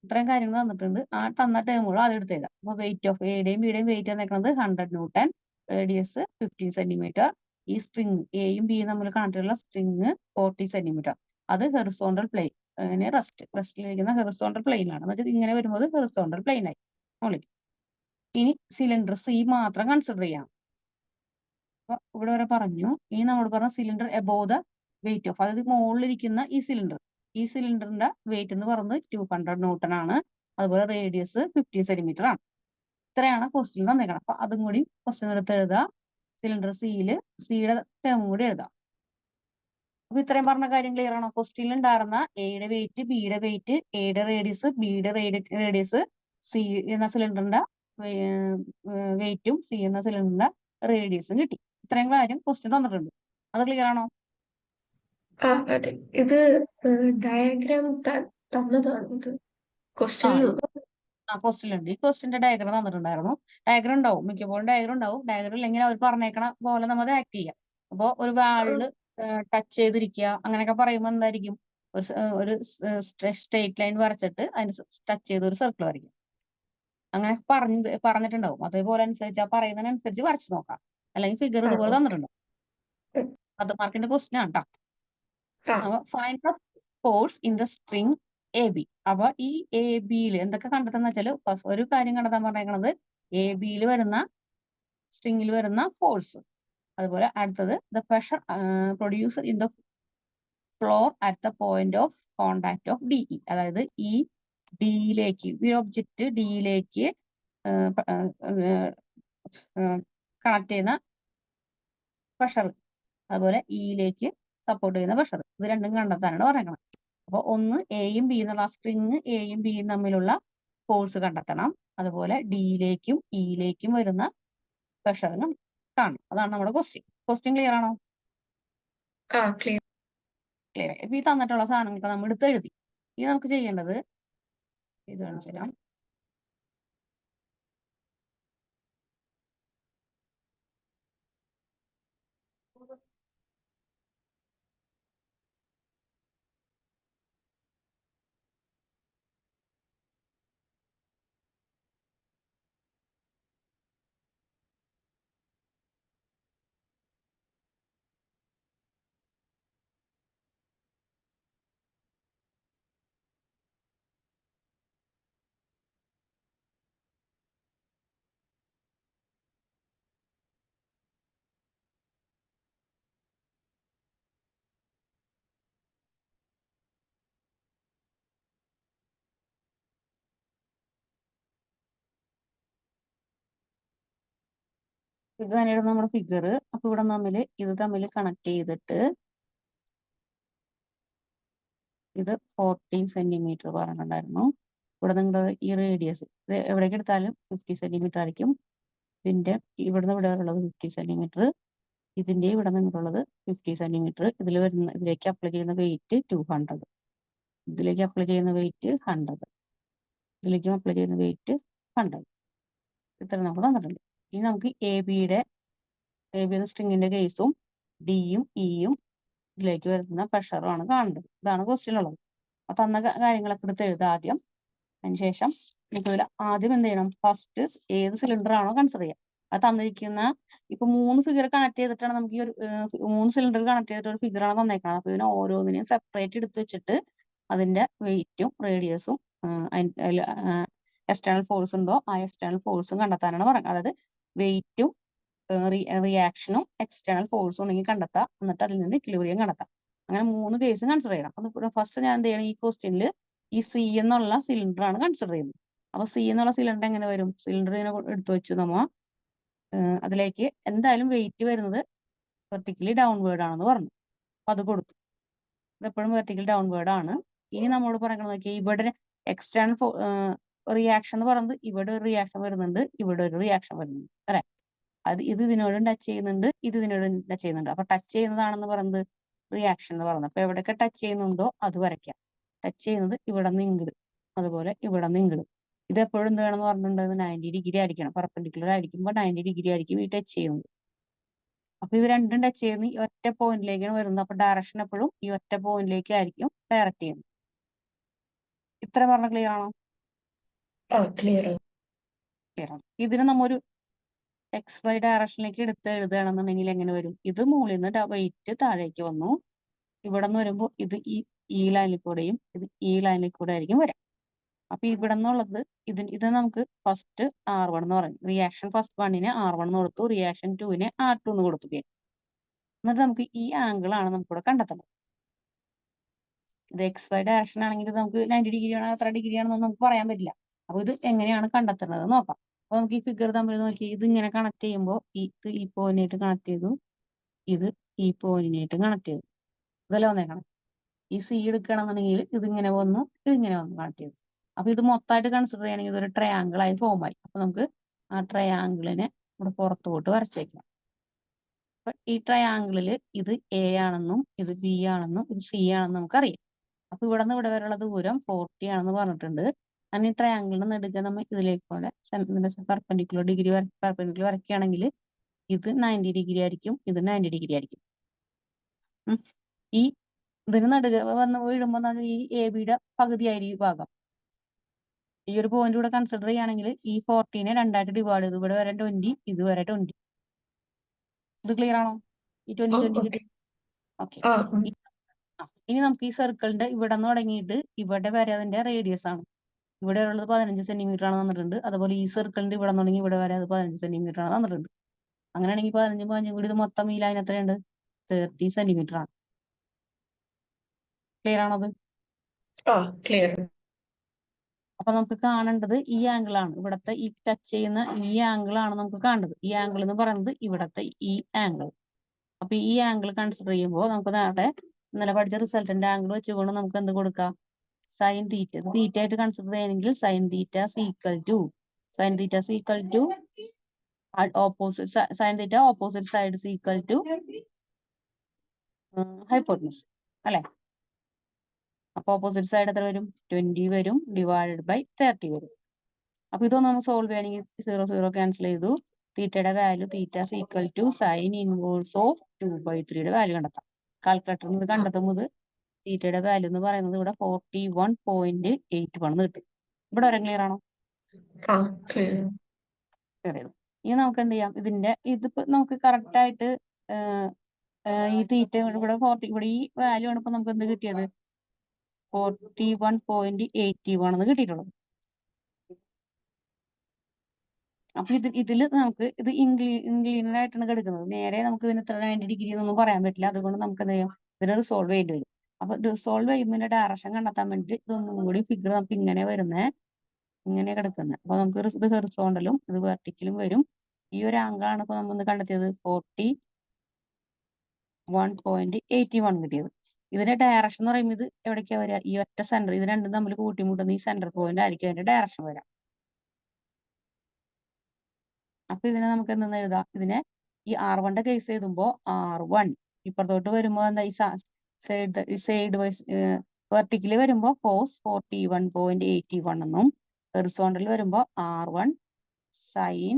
ഇത്രയും കാര്യങ്ങൾ തന്നിട്ടുണ്ട്. ആ തന്ന ടേമുകൾ ആദ്യം എടുത്ത് എഴുതാം. അപ്പൊ വെയിറ്റ് ഓഫ് എയുടെയും ബിയുടെയും വെയിറ്റ് തന്നേക്കുന്നത് 100 ന്യൂട്ടൺ, റേഡിയസ് 15 സെന്റിമീറ്റർ. ഈ സ്ട്രിങ് എയും ബിയും തമ്മിൽ കണക്ട് ചെയ്തുള്ള സ്ട്രിങ് 40 സെന്റിമീറ്റർ. അത് ഹെറിസോണ്ടൽ പ്ലെയിൻ, അങ്ങനെ റെസ്റ്റിലിരിക്കുന്ന ഹെറിസോണ്ടൽ പ്ലെയിൻ ആണ്. എന്നുവെച്ചാൽ ഇങ്ങനെ വരുമ്പോൾ ഹെറിസോണ്ടൽ പ്ലെയിൻ ആയി മുകളിൽ. ഇനി സിലിണ്ടർ സി മാത്രം കൺസിഡർ ചെയ്യാം. അപ്പൊ ഇവിടെ വരെ പറഞ്ഞു. ഇനി നമ്മൾ പറഞ്ഞ cylinder above the weight of, അതായത് മുകളിലിരിക്കുന്ന ഈ സിലിണ്ടറിന്റെ വെയിറ്റ് എന്ന് പറയുന്നത് 200 ന്യൂട്ടൺ ആണ്. അതുപോലെ റേഡിയസ് 15 സെന്റിമീറ്റർ ആണ്. ഇത്രയാണ് ക്വസ്റ്റ്യൻ തന്നേക്കണം. അപ്പൊ അതും കൂടി ക്വസ്റ്റ്യൻ എടുത്ത് എഴുതുക. സിലിണ്ടർ സിയുടെ ടേം കൂടി എഴുതാം. അപ്പൊ ഇത്രയും പറഞ്ഞ കാര്യം ക്ലിയർ ആണോ? ക്വസ്റ്റ്യനിൽ ഉണ്ടായിരുന്ന എയുടെ വെയിറ്റ്, ബിയുടെ വെയിറ്റ്, എയുടെ റേഡിയസ്, ബിയുടെ റേഡിയസ്, സി എന്ന സിലിണ്ടറിന്റെ വെയിറ്റും സി എന്ന സിലിണ്ടറിന്റെ റേഡിയസും കിട്ടി. ഇത്രയും കാര്യം ക്വസ്റ്റ്യൻ തന്നിട്ടുണ്ട്. അത് ക്ലിയർ ആണോ? അതെ, ഇത് ഡയഗ്രാം തന്നതാണ്. ഇത് ക്വസ്റ്റ്യനിലുണ്ട്. ക്വസ്റ്റ്യനിലുണ്ട്. ഈ ക്വസ്റ്റ്യന്റെ ഡയഗ്രാം തന്നിട്ടുണ്ടായിരുന്നു. ഡയഗ്രാം ഉണ്ടാവും, മിക്കപ്പോഴും ഡയഗ്രാം ഉണ്ടാവും. ഡയഗ്രാം ഇല്ലെങ്കിൽ അവർ പറഞ്ഞേക്കണ പോലെ നമ്മൾ ആക്ട് ചെയ്യാം. അപ്പൊ ഒരു വാളില് ടച്ച് ചെയ്തിരിക്കുക അങ്ങനെയൊക്കെ പറയുമ്പോൾ എന്തായിരിക്കും, ഒരു സ്ട്രെയിറ്റ് ലൈൻ വരച്ചിട്ട് അതിന് ടച്ച് ചെയ്ത് ഒരു സർക്കിൾ വരയ്ക്കും. അങ്ങനെ പറഞ്ഞിട്ടുണ്ടാവും. അതേപോലെ അനുസരിച്ച് ആ പറയുന്നതിനനുസരിച്ച് വരച്ച് നോക്കാം. അല്ലെങ്കിൽ ഫിഗർ ഇതുപോലെ തന്നിട്ടുണ്ടാവും. 10 മാർക്കിന്റെ ക്വസ്റ്റ്യൻ ആണ് കേട്ടോ. അപ്പൊ find the force in the string A B. അപ്പൊ ഈ എ ബിയിൽ എന്തൊക്കെ കണ്ടെത്തുന്ന വെച്ചാൽ ഒരു കാര്യം കണ്ടെത്താൻ പറഞ്ഞേക്കണത് എ ബിയിൽ വരുന്ന സ്ട്രിങ്ങിൽ വരുന്ന ഫോഴ്സ്. അതുപോലെ അടുത്തത് the pressure producer in the floor at the point of contact of D E. അതായത് ഈ ഡിയിലേക്ക്, ഈ ഒബ്ജക്റ്റ് ഡിയിലേക്ക് കണക്ട് ചെയ്യുന്ന പ്രഷർ, അതുപോലെ ഇയിലേക്ക് സപ്പോർട്ട് ചെയ്യുന്ന പ്രഷർ, ഇത് രണ്ടും കണ്ടെത്താനാണ് പറയുന്നത്. അപ്പൊ ഒന്ന് എയും ബി എന്നുള്ള സ്ട്രിങ് എയും ബിയും തമ്മിലുള്ള ഫോഴ്സ് കണ്ടെത്തണം. അതുപോലെ ഡിയിലേക്കും ഇയിലേക്കും വരുന്ന പ്രഷർ കാണണം. അതാണ് നമ്മുടെ ക്വസ്റ്റ്യൻ ക്ലിയർ ആണോ? ക്ലിയർ. ഇപ്പൊ ഈ തന്നിട്ടുള്ള സാധനങ്ങൾക്ക് നമ്മൾ എടുത്ത് എഴുതി. ഇനി നമുക്ക് ചെയ്യേണ്ടത് ഇത് കാണിച്ചു തരാം. ഇത് തന്നെയാണ് നമ്മുടെ ഫിഗർ. അപ്പൊ ഇവിടെ ഇത് തമ്മിൽ കണക്ട് ചെയ്തിട്ട് ഇത് 40 സെന്റിമീറ്റർ പറഞ്ഞിട്ടുണ്ടായിരുന്നു. ഇവിടെ നിങ്ങൾ ഈ റേഡിയസ് ഇത് എവിടേക്ക് എടുത്താലും 50 സെന്റിമീറ്റർ ആയിരിക്കും. ഇതിന്റെ ഇവിടുന്ന് ഇവിടെ ഉള്ളത് 50 സെന്റിമീറ്റർ, ഇതിന്റെ ഇവിടെ നിന്നുള്ളത് 50 സെന്റിമീറ്റർ. ഇതിലേക്ക് അപ്ലൈ ചെയ്യുന്ന വെയിറ്റ് 200, ഇതിലേക്ക് അപ്ലൈ ചെയ്യുന്ന വെയിറ്റ് 100, ഇതിലേക്കും അപ്ലൈ ചെയ്യുന്ന വെയിറ്റ് 100. ഇത്ര നമുക്ക് തന്നിട്ടുണ്ട്. ഇനി നമുക്ക് എ ബി എന്ന സ്ട്രിങ്ങിന്റെ കേസും ഡിയും ഇയും ഇതിലേക്ക് വരുന്ന പ്രഷറുമാണ് കാണേണ്ടത്. ഇതാണ് ക്വസ്റ്റ്യൻ ഉള്ളത്. അപ്പൊ തന്ന കാര്യങ്ങളൊക്കെ എടുത്ത് എഴുതുക ആദ്യം. അതിനുശേഷം ഇതുപോലെ ആദ്യം എന്ത് ചെയ്യണം, ഫസ്റ്റ് ഏത് സിലിണ്ടർ ആണോ കൺസിഡർ ചെയ്യുക. അത് തന്നിരിക്കുന്ന ഇപ്പൊ 3 ഫിഗർ കണക്ട് ചെയ്തിട്ടാണ് നമുക്ക് ഈ ഒരു 3 സിലിണ്ടർ കണക്ട് ചെയ്തിട്ട് ഒരു ഫിഗറാണ് തന്നേക്കുന്നത്. അപ്പൊ ഇതിനെ ഓരോന്നിനെയും സെപ്പറേറ്റ് എടുത്ത് വെച്ചിട്ട് അതിന്റെ വെയിറ്റും റേഡിയസും എക്സ്റ്റേണൽ ഫോഴ്സ് ഉണ്ടോ ആ എക്സ്റ്റേണൽ ഫോഴ്സും കണ്ടെത്താനാണ് പറയുന്നത്. അതായത് വെയിറ്റും റിയാക്ഷനും എക്സ്റ്റേണൽ ഫോഴ്സും ഉണ്ടെങ്കിൽ കണ്ടെത്താം, എന്നിട്ട് അതിൽ നിന്ന് ഇക്വിലിബ്രിയം കണ്ടെത്താം. അങ്ങനെ 3 കേസ് കൺസിഡർ ചെയ്യണം. അപ്പൊ ഫസ്റ്റ് ഞാൻ എന്ത് ചെയ്യണം, ഈ ക്വസ്റ്റ്യനിൽ ഈ സി എന്നുള്ള സിലിണ്ടർ ആണ് കൺസിഡർ ചെയ്യുന്നത്. അപ്പൊ സി എന്നുള്ള സിലിണ്ടർ എങ്ങനെ വരും, സിലിണ്ടർ ഇങ്ങനെ എടുത്തു വെച്ചു നമ്മ അതിലേക്ക് എന്തായാലും വെയിറ്റ് വരുന്നത് വെർട്ടിക്കലി ഡൗൺവേർഡ് ആണെന്ന് പറഞ്ഞു. അപ്പൊ അത് കൊടുത്തു. ഇതെപ്പോഴും വെർട്ടിക്കൽ ഡൗൺവേർഡ് ആണ്. ഇനി നമ്മളോട് പറയുന്നത് നോക്കിയാൽ ഇവിടെ എക്സ്റ്റേണൽ റിയാക്ഷൻ എന്ന് പറയുന്നത് ഇവിടെ ഒരു റിയാക്ഷൻ വരുന്നുണ്ട്, ഇവിടെ ഒരു റിയാക്ഷൻ വരുന്നുണ്ട് അല്ലെ. അത് ഇത് ഇതിനോടും ടച്ച് ചെയ്യുന്നുണ്ട്, ഇത് ഇതിനോടും ടച്ച് ചെയ്യുന്നുണ്ട്. അപ്പൊ ടച്ച് ചെയ്യുന്നതാണെന്ന് പറയുന്നത് റിയാക്ഷൻ എന്ന് പറയുന്നത്. അപ്പൊ എവിടെയൊക്കെ ടച്ച് ചെയ്യുന്നുണ്ടോ അത് വരയ്ക്കാം. ടച്ച് ചെയ്യുന്നത് ഇവിടെ നിന്ന് ഇങ്ങോട്ട്, അതുപോലെ ഇവിടെ നിന്ന് ഇങ്ങോട്ട്. ഇത് എപ്പോഴും എന്ത് വേണമെന്ന് പറഞ്ഞിട്ടുണ്ടെങ്കിൽ 90 ഡിഗ്രി ആയിരിക്കണം. പെർപെൻഡിക്കുലർ ആയിരിക്കുമ്പോൾ 90 ഡിഗ്രി ആയിരിക്കും ഈ ടച്ച് ചെയ്യുന്നത്. അപ്പൊ ഇത് രണ്ടും ടച്ച് ചെയ്യുന്ന ഈ ഒറ്റ പോയിന്റിലേക്കാണ് വരുന്നത്. അപ്പൊ ഡയറക്ഷൻ എപ്പോഴും ഈ ഒറ്റ പോയിന്റിലേക്ക് ആയിരിക്കും ഡയറക്റ്റ് ചെയ്യുന്നത്. ഇത്ര പറഞ്ഞ ക്ലിയർ ആണോ? ക്ലിയർ ക്ലിയർ ആണ്. ഇതിന് നമ്മൊരു എക്സ് വൈ ഡയറക്ഷനിലേക്ക് എടുത്ത് എഴുതുകയാണെന്നുണ്ടെങ്കിൽ എങ്ങനെ വരും, ഇത് മുകളിൽ നിന്ന് വെയിറ്റ് താഴേക്ക് വന്നു, ഇവിടെ നിന്ന് വരുമ്പോൾ ഇത് ഈ ലൈനിൽ കൂടെയും ഇത് ഈ ലൈനിൽ കൂടെ ആയിരിക്കും വരാം. അപ്പൊ ഇവിടെ നിന്നുള്ളത് ഇത് നമുക്ക് ഫസ്റ്റ് R1 എന്ന് പറയും. റിയാക്ഷൻ ഫസ്റ്റ് 1നെ R1 എന്ന് കൊടുത്തു, റിയാക്ഷൻ 2നെ R2 എന്ന് കൊടുത്തു. എന്നിട്ട് നമുക്ക് ഈ ആംഗിൾ ആണ് നമുക്കിവിടെ കണ്ടെത്തുന്നത്. ഇത് എക്സ് വൈ ഡയറക്ഷൻ ആണെങ്കിൽ നമുക്ക് 90 ഡിഗ്രി ആണോ എത്ര ഡിഗ്രി ആണെന്നൊന്നും നമുക്ക് പറയാൻ പറ്റില്ല. അപ്പൊ ഇത് എങ്ങനെയാണ് കണ്ടെത്തുന്നത് നോക്കാം. അപ്പൊ നമുക്ക് ഈ ഫിഗർ തമ്മിൽ നോക്കി ഇത് ഇങ്ങനെ കണക്ട് ചെയ്യുമ്പോൾ ഇത് ഈ പോയിന്റായിട്ട് കണക്ട് ചെയ്തു, ഇത് ഈ പോയിന്റിനായിട്ട് കണക്ട് ചെയ്തു. ഇതെല്ലാം വന്നേക്കണം. ഈ സി എടുക്കണമെന്നുണ്ടെങ്കിൽ ഇതിങ്ങനെ വന്നു, ഇതിങ്ങനെ വന്നു കണക്ട് ചെയ്തു. അപ്പൊ ഇത് മൊത്തമായിട്ട് കൺസിഡർ ചെയ്യണമെങ്കിൽ ഇതൊരു ട്രയാങ്കിൾ ആയി ഫോം ആയി. അപ്പൊ നമുക്ക് ആ ട്രയാങ്കിളിനെ ഇവിടെ പുറത്തോട്ട് വരച്ചേക്കാം. അപ്പൊ ഈ ട്രയാങ്കിളില് ഇത് എ ആണെന്നും ഇത് ബി ആണെന്നും ഇത് സി ആണെന്നും നമുക്കറിയാം. അപ്പൊ ഇവിടെ നിന്ന് ഇവിടെ വരെയുള്ള ദൂരം 40 ആണെന്ന് പറഞ്ഞിട്ടുണ്ട്. അങ്ങനെ ഈ ട്രയാങ്കിളിൽ നിന്ന് എടുക്കുക നമ്മൾ ഇതിലേക്ക് പോലെ പെർപെൻഡിക്കുലർ പെർപെൻഡിക്കുലർ വരയ്ക്കുകയാണെങ്കിൽ ഇത് 90 ഡിഗ്രി ആയിരിക്കും, ഇത് 90 ഡിഗ്രി ആയിരിക്കും. ഈ ഇതിന് നടുക വന്ന് വീഴുമ്പോൾ ഈ എ ബിയുടെ പകുതിയായിരിക്കും ഈ ഭാഗം. ഈ ഒരു പോയിന്റ് ഇവിടെ കൺസിഡർ ചെയ്യുകയാണെങ്കിൽ ഈ 40നെ 2ആയിട്ട് ഡിവൈഡ് ചെയ്തു, ഇവിടെ വരെ 20, ഇത് വരെ 20. ഇത് ക്ലിയർ ആണോ? ഈ 20 കിട്ടി. ഓക്കെ. ഇനി നമുക്ക് ഈ സർക്കിളിന്റെ ഇവിടെ നിന്ന് തുടങ്ങിയിട്ട് ഇവിടെ വരെ അതിന്റെ റേഡിയസ് ആണ്. ഇവിടെ ഉള്ളത് 15 സെന്റിമീറ്റർ ആണ് തന്നിട്ടുണ്ട്. അതുപോലെ ഈ സർക്കിളിന്റെ ഇവിടെ തുടങ്ങി ഇവിടെ വരെ അത് 15 സെന്റിമീറ്റർ ആണ് തന്നിട്ടുണ്ട്. അങ്ങനെയാണെങ്കിൽ 15 കൂടി ഇത് മൊത്തം ഈ ലൈൻ എത്രയുണ്ട്, 30 സെന്റിമീറ്റർ ആണ്. ക്ലിയർ ആണത്? ക്ലിയർ. അപ്പൊ നമുക്ക് കാണേണ്ടത് ഈ ആംഗിൾ ആണ്. ഇവിടത്തെ ഈ ടച്ച് ചെയ്യുന്ന ഈ ആംഗിൾ ആണ് നമുക്ക് കാണേണ്ടത്. ഈ ആംഗിൾ എന്ന് പറയുന്നത് ഇവിടത്തെ ഈ ആംഗിൾ. അപ്പൊ ഈ ആംഗിൾ കൺസിഡർ ചെയ്യുമ്പോൾ നമുക്ക് നേരത്തെ ഇന്നലെ പഠിച്ച റിസൾട്ടിന്റെ ആംഗിൾ വെച്ചുകൊണ്ട് നമുക്ക് എന്ത് കൊടുക്കാം, സൈൻ തീറ്റ. തീറ്റ ആയിട്ട് കൺസിഡർ ചെയ്യണമെങ്കിൽ sine theta equal to opposite sine theta opposite side equal to hypotenuse അല്ലെ. അപ്പൊ ഓപ്പോസിറ്റ് സൈഡ് എത്ര വരും, 20 വരും, ഡിവൈഡഡ് ബൈ 30 വരും. അപ്പൊ ഇതൊന്നും നമുക്ക് സോൾവ് ചെയ്യണമെങ്കിൽ 0 0 ക്യാൻസൽ ചെയ്തു. തീറ്റയുടെ value theta equal to sine inverse of 2/3 value കണ്ടെത്താം. കാൽക്കുലേറ്ററിൽ നിന്ന് കണ്ടെത്തുന്നത് തീറ്റയുടെ വാല്യൂ എന്ന് പറയുന്നത് ഇവിടെ 41.81 കിട്ടും. ഇവിടെ വരെ ക്ലിയർ ആണോ? ക്ലിയർ. ഇനി നമുക്ക് എന്ത് ചെയ്യാം, ഇതിപ്പോ നമുക്ക് കറക്റ്റ് ആയിട്ട് ഈ തീറ്റ ഇവിടെ 40 ഇവിടെ ഈ വാല്യൂ ആണ് ഇപ്പൊ നമുക്ക് എന്ത് കിട്ടിയത്, 41.81 എന്ന് കിട്ടിയിട്ടുള്ളത്. അപ്പൊ ഇതില് നമുക്ക് ഇത് ഇൻക്ലീനഡ് ആയിട്ടാണ് കിടക്കുന്നത്. നേരെ നമുക്ക് ഇതിന് 90 ഡിഗ്രി എന്നൊന്നും പറയാൻ പറ്റില്ല. അതുകൊണ്ട് നമുക്ക് എന്ത് ചെയ്യാം, ഇതിനെ റിസോൾവ് ചെയ്യേണ്ടി വരും. അപ്പൊ റിസോൾവ് ചെയ്യുമ്പോൾ ഇതിന്റെ ഡയറക്ഷൻ കണ്ടെത്താൻ വേണ്ടി ഇതൊന്നും കൂടി ഫിഗർ നമുക്ക് ഇങ്ങനെ വരുന്നേ, ഇങ്ങനെ കിടക്കുന്നത്. അപ്പൊ നമുക്ക് ഇത് ഹൊറിസോണ്ടലും ഇത് വെർട്ടിക്കലും വരും. ഈ ഒരു ആംഗിളാണ് ഇപ്പൊ നമ്മൾ കണ്ടെത്തിയത് 41.81 കിട്ടിയത്. ഇതിന്റെ ഡയറക്ഷൻ എന്ന് പറയുമ്പോൾ ഇത് എവിടേക്കാ വരിക, ഈ ഒറ്റ സെന്റർ, ഇത് രണ്ടും തമ്മിൽ കൂട്ടിമുട്ടുന്ന ഈ സെന്റർ പോയിന്റ് ആയിരിക്കും അതിന്റെ ഡയറക്ഷൻ വരാം. അപ്പൊ ഇതിനെ നമുക്ക് എന്തെന്ന് എഴുതാം, ഇതിനെ ഈ R1 കേസ് എഴുതുമ്പോ R1 ഇപ്പുറത്തോട്ട് വരുമ്പോ എന്താ, ഈ സൈഡ് വൈസ് വെർട്ടിക്കലി വരുമ്പോ കോസ് 41.81 എന്നും ഹൊറിസോണ്ടൽ വരുമ്പോ R1 സൈൻ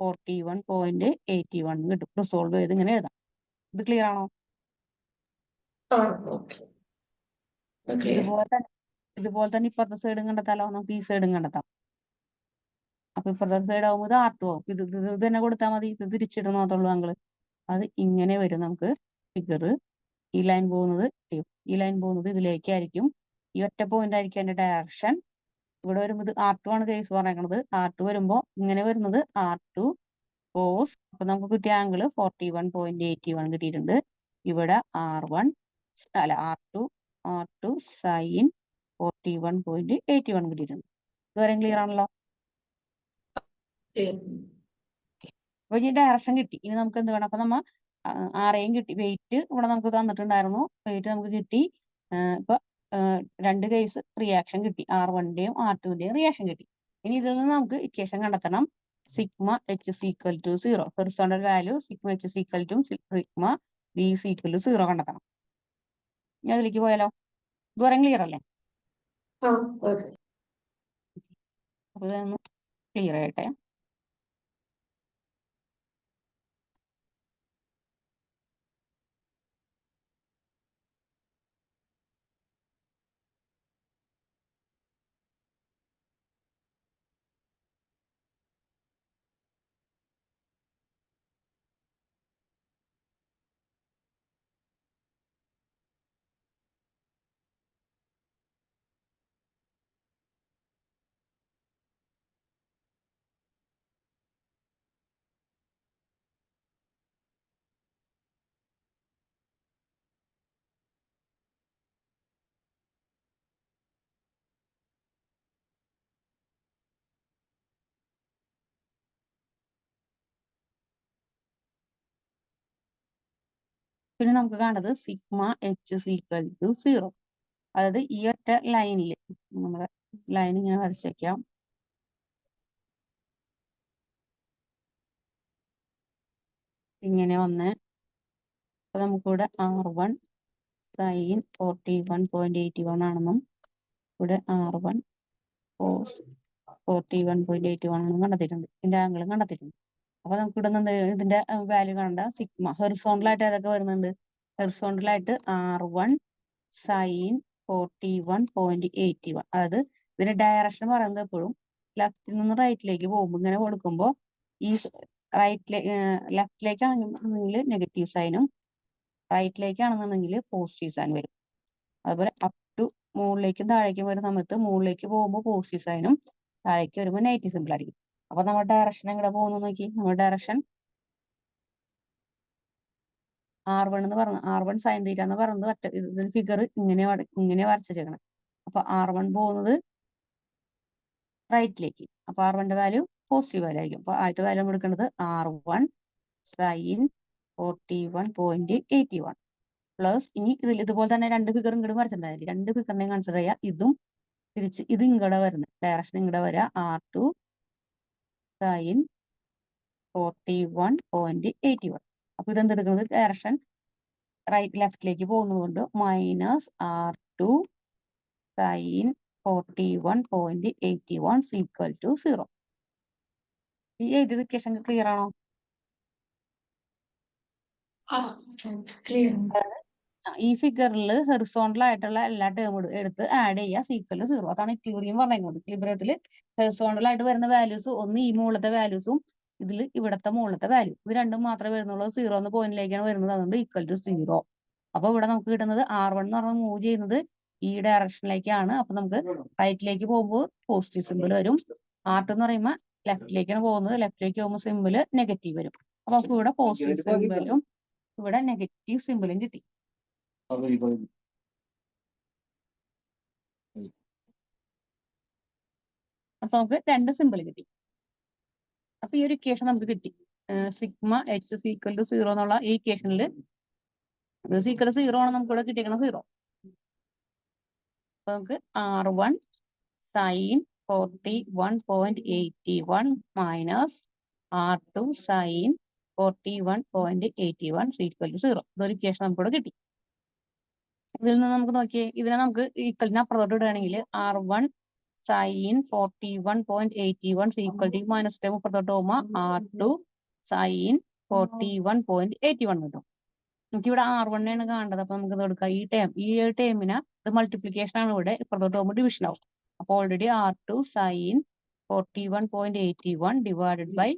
41.81 കിട്ടും. റിസോൾവ് ചെയ്ത് ഇങ്ങനെ എഴുതാം. ഇത് ക്ലിയർ ആണോ? ഓക്കെ. clear. ഇതുപോലെ തന്നെ ഇപ്പുറത്തെ സൈഡും കണ്ടെത്താലോ, നമുക്ക് ഈ സൈഡും കണ്ടെത്താം. അപ്പൊ ഇപ്പുറത്തെ സൈഡ് ആവുമ്പോൾ ഇത് R2 ആവും. ഇത് തന്നെ കൊടുത്താൽ മതി, ഇത് തിരിച്ചിടുന്ന മാത്രമേ ഉള്ളൂ ഞങ്ങള്. അത് ഇങ്ങനെ വരും നമുക്ക് ഫിഗർ. ഈ ലൈൻ പോകുന്നത് ഇതിലേക്കായിരിക്കും. ഈ ഒറ്റ പോയിന്റ് ആയിരിക്കും അതിന്റെ ഡയറക്ഷൻ. ഇവിടെ വരുമ്പോൾ ഇത് R2 ആണ് കേസ് പറഞ്ഞേക്കണത്. R2 വരുമ്പോ ഇങ്ങനെ വരുന്നത് R2 കോസ്. അപ്പൊ നമുക്ക് കിട്ടിയ ആംഗിൾ 41.81 കിട്ടിയിട്ടുണ്ട്. ഇവിടെ R2 സൈൻ 41.81 കിട്ടിയിട്ടുണ്ട്. ഇതുവരെ ക്ലിയർ ആണല്ലോ. Clear. അപ്പൊ ഇനി ഡയറക്ഷൻ കിട്ടി. ഇനി നമുക്ക് എന്ത് വേണം? അപ്പൊ നമ്മ ആരെയും കിട്ടി. വെയിറ്റ് ഇവിടെ നമുക്ക് തന്നിട്ടുണ്ടായിരുന്നു. വെയിറ്റ് നമുക്ക് കിട്ടി. ഇപ്പൊ രണ്ട് കേസ് റിയാക്ഷൻ കിട്ടി. R1ന്റെയും R2ന്റെയും റിയാക്ഷൻ കിട്ടി. ഇനി ഇതിൽ നിന്ന് നമുക്ക് ഇക്വേഷൻ കണ്ടെത്തണം. Sigma H is equal to 0. Horizontal value sigma H is equal to sigma V is equal to 0 കണ്ടെത്തണം. ഇനി അതിലേക്ക് പോയാലോ. ഇതുവരെ ക്ലിയർ അല്ലേ? Okay. അപ്പൊ ഇതൊന്ന് ക്ലിയർ ആയിട്ടെ. പിന്നെ നമുക്ക് കാണുന്നത് sigma H is equal to 0. അതായത് ഈ ഒറ്റ ലൈനിൽ നമ്മുടെ ലൈൻ ഇങ്ങനെ വരച്ചേക്കാം. ഇങ്ങനെ വന്ന് അപ്പൊ നമുക്കിവിടെ R1 സൈൻ 41.81 ആണെന്നും ഇവിടെ R1 കോസ് 41.81 ആണെന്നും കണ്ടെത്തിയിട്ടുണ്ട്. ഇതിന്റെ ആംഗിളും കണ്ടെത്തിയിട്ടുണ്ട്. അപ്പൊ നമുക്ക് ഇവിടെ നിന്ന് ഇതിന്റെ വാല്യൂ കാണണ്ട. സിഗ്മ ഹൊറിസോണ്ടലായിട്ട് ഏതൊക്കെ വരുന്നുണ്ട്? ഹൊറിസോണ്ടലായിട്ട് R1 സൈൻ 41.81. അതായത് ഇതിന്റെ ഡയറക്ഷൻ പറയുന്നത് എപ്പോഴും ലെഫ്റ്റിൽ നിന്ന് റൈറ്റിലേക്ക് പോകുമ്പോൾ ഇങ്ങനെ കൊടുക്കുമ്പോൾ ഈ ലെഫ്റ്റിലേക്കാണെന്നുണ്ടെങ്കിൽ നെഗറ്റീവ് സൈനും റൈറ്റിലേക്കാണെന്നുണ്ടെങ്കിൽ പോസിറ്റീവ് സൈൻ വരും. അതുപോലെ അപ് ടു മുകളിലേക്കും താഴേക്കും വരുന്ന സമയത്ത് മുകളിലേക്ക് പോകുമ്പോൾ പോസിറ്റീവ് സൈനും താഴേക്ക് വരുമ്പോൾ നെഗറ്റീവ് സിമ്പിൾ ആയിരിക്കും. അപ്പൊ നമ്മുടെ ഡയറക്ഷൻ എങ്ങനെ പോകുന്നു നോക്കി. നമ്മുടെ ഡയറക്ഷൻ R1 എന്ന് പറഞ്ഞ R1 സൈൻ തീറ്റ എന്ന് പറയുന്നത് ഫിഗർ ഇങ്ങനെ വരച്ചേക്കണം. അപ്പൊ R1 പോകുന്നത് റൈറ്റിലേക്ക്. അപ്പൊ R1ന്റെ വാല്യൂ പോസിറ്റീവ് വാല്യൂ ആയിരിക്കും. അപ്പൊ ആദ്യത്തെ വാല്യൂ നമ്മൾ എടുക്കേണ്ടത് R1 സൈൻ 41.81 പ്ലസ് ഇനി ഇതുപോലെ തന്നെ രണ്ട് ഫിഗർ ഇങ്ങോട്ട് വരച്ചിട്ടുണ്ടായിരുന്നു. രണ്ട് ഫിഗറിനെയും കൺസിഡർ ചെയ്യുക. ഇതും തിരിച്ച് ഇത് ഇങ്ങടെ വരുന്നത് ഡയറക്ഷൻ ഇങ്ങടെ വരിക R2 സൈൻ 41.81. അപ്പൊ ഇതെന്തെടുക്കുന്നത് ഡയറക്ഷൻ ലെഫ്റ്റിലേക്ക് പോകുന്നത് കൊണ്ട് -R2 സൈൻ 41.81 ഈക്വൽ ടു 0. ഈ എഴുതിയത് ഇക്വേഷൻ ക്ലിയർ ആണോ? Clear. ഈ ഫിഗറിൽ ഹൊറിസോണ്ടൽ ആയിട്ടുള്ള എല്ലാ ടേമും എടുത്ത് ആഡ് ചെയ്യുക ഈക്വൽ ടു 0. അതാണ് ഇക്വിലിബ്രിയം പറയുന്നത്. ഇക്വിലിബ്രിയത്തിൽ ഹൊറിസോണ്ടൽ ആയിട്ട് വരുന്ന വാല്യൂസ് ഒന്ന് ഈ മുകളിലത്തെ വാല്യൂസും ഇതിൽ ഇവിടത്തെ മുകളിലത്തെ വാല്യൂ ഇത് രണ്ടും മാത്രമേ വരുന്നുള്ളൂ. 0 എന്ന പോയിന്റിലേക്കാണ് വരുന്നത്. അതുകൊണ്ട് ഈക്വൽ ടു 0. അപ്പൊ ഇവിടെ നമുക്ക് കിട്ടുന്നത് R1 എന്ന് പറഞ്ഞാൽ മൂവ് ചെയ്യുന്നത് ഈ ഡയറക്ഷനിലേക്കാണ്. അപ്പൊ നമുക്ക് റൈറ്റിലേക്ക് പോകുമ്പോൾ പോസിറ്റീവ് സിമ്പിൾ വരും. R2 എന്ന് പറയുമ്പോൾ ലെഫ്റ്റിലേക്കാണ് പോകുന്നത്. ലെഫ്റ്റിലേക്ക് പോകുമ്പോൾ സിമ്പിൾ നെഗറ്റീവ് വരും. അപ്പൊ നമുക്ക് ഇവിടെ പോസിറ്റീവ് സിമ്പിളും ഇവിടെ നെഗറ്റീവ് സിമ്പിളും കിട്ടി. അപ്പൊ നമുക്ക് രണ്ട് സിമ്പിൾ കിട്ടി. അപ്പൊ ഈ ഒരു ഇക്വേഷൻ നമുക്ക് കിട്ടി. Sigma H is equal to 0 എന്നുള്ള ഈ ഇക്വേഷനിൽ ഈക്വൽ ടു 0 ആണ് നമുക്ക് ഇവിടെ കിട്ടിയിരിക്കണം 0. അപ്പൊ നമുക്ക് R1 sine 41.81 minus R2 sine 41.81 equal to 0. ഇതൊരു ഇക്വേഷൻ നമുക്ക് ഇവിടെ കിട്ടി. ഇതിൽ നിന്ന് നമുക്ക് നോക്കിയേ, ഇതിനെ നമുക്ക് ഈക്വലിന് അപ്പുറത്തോട്ട് ഇടുകയാണെങ്കിൽ R1 sine 41.81 equal to minus time അപ്പുറത്തോട്ട് പോകുമ്പോൾ R2 സൈൻ 41.81 കിട്ടും. നമുക്ക് ഇവിടെ R1 ആണ് കാണേണ്ടത്. അപ്പൊ നമുക്ക് ഇത് എടുക്കാം. ഈ ടേമിന് ഇത് മൾട്ടിപ്ലിക്കേഷൻ ആണ് ഇവിടെ, ഇപ്പുറത്തോട്ട് പോകുമ്പോൾ ഡിവിഷൻ ആവും. അപ്പൊ already R2 sin 41.81 divided by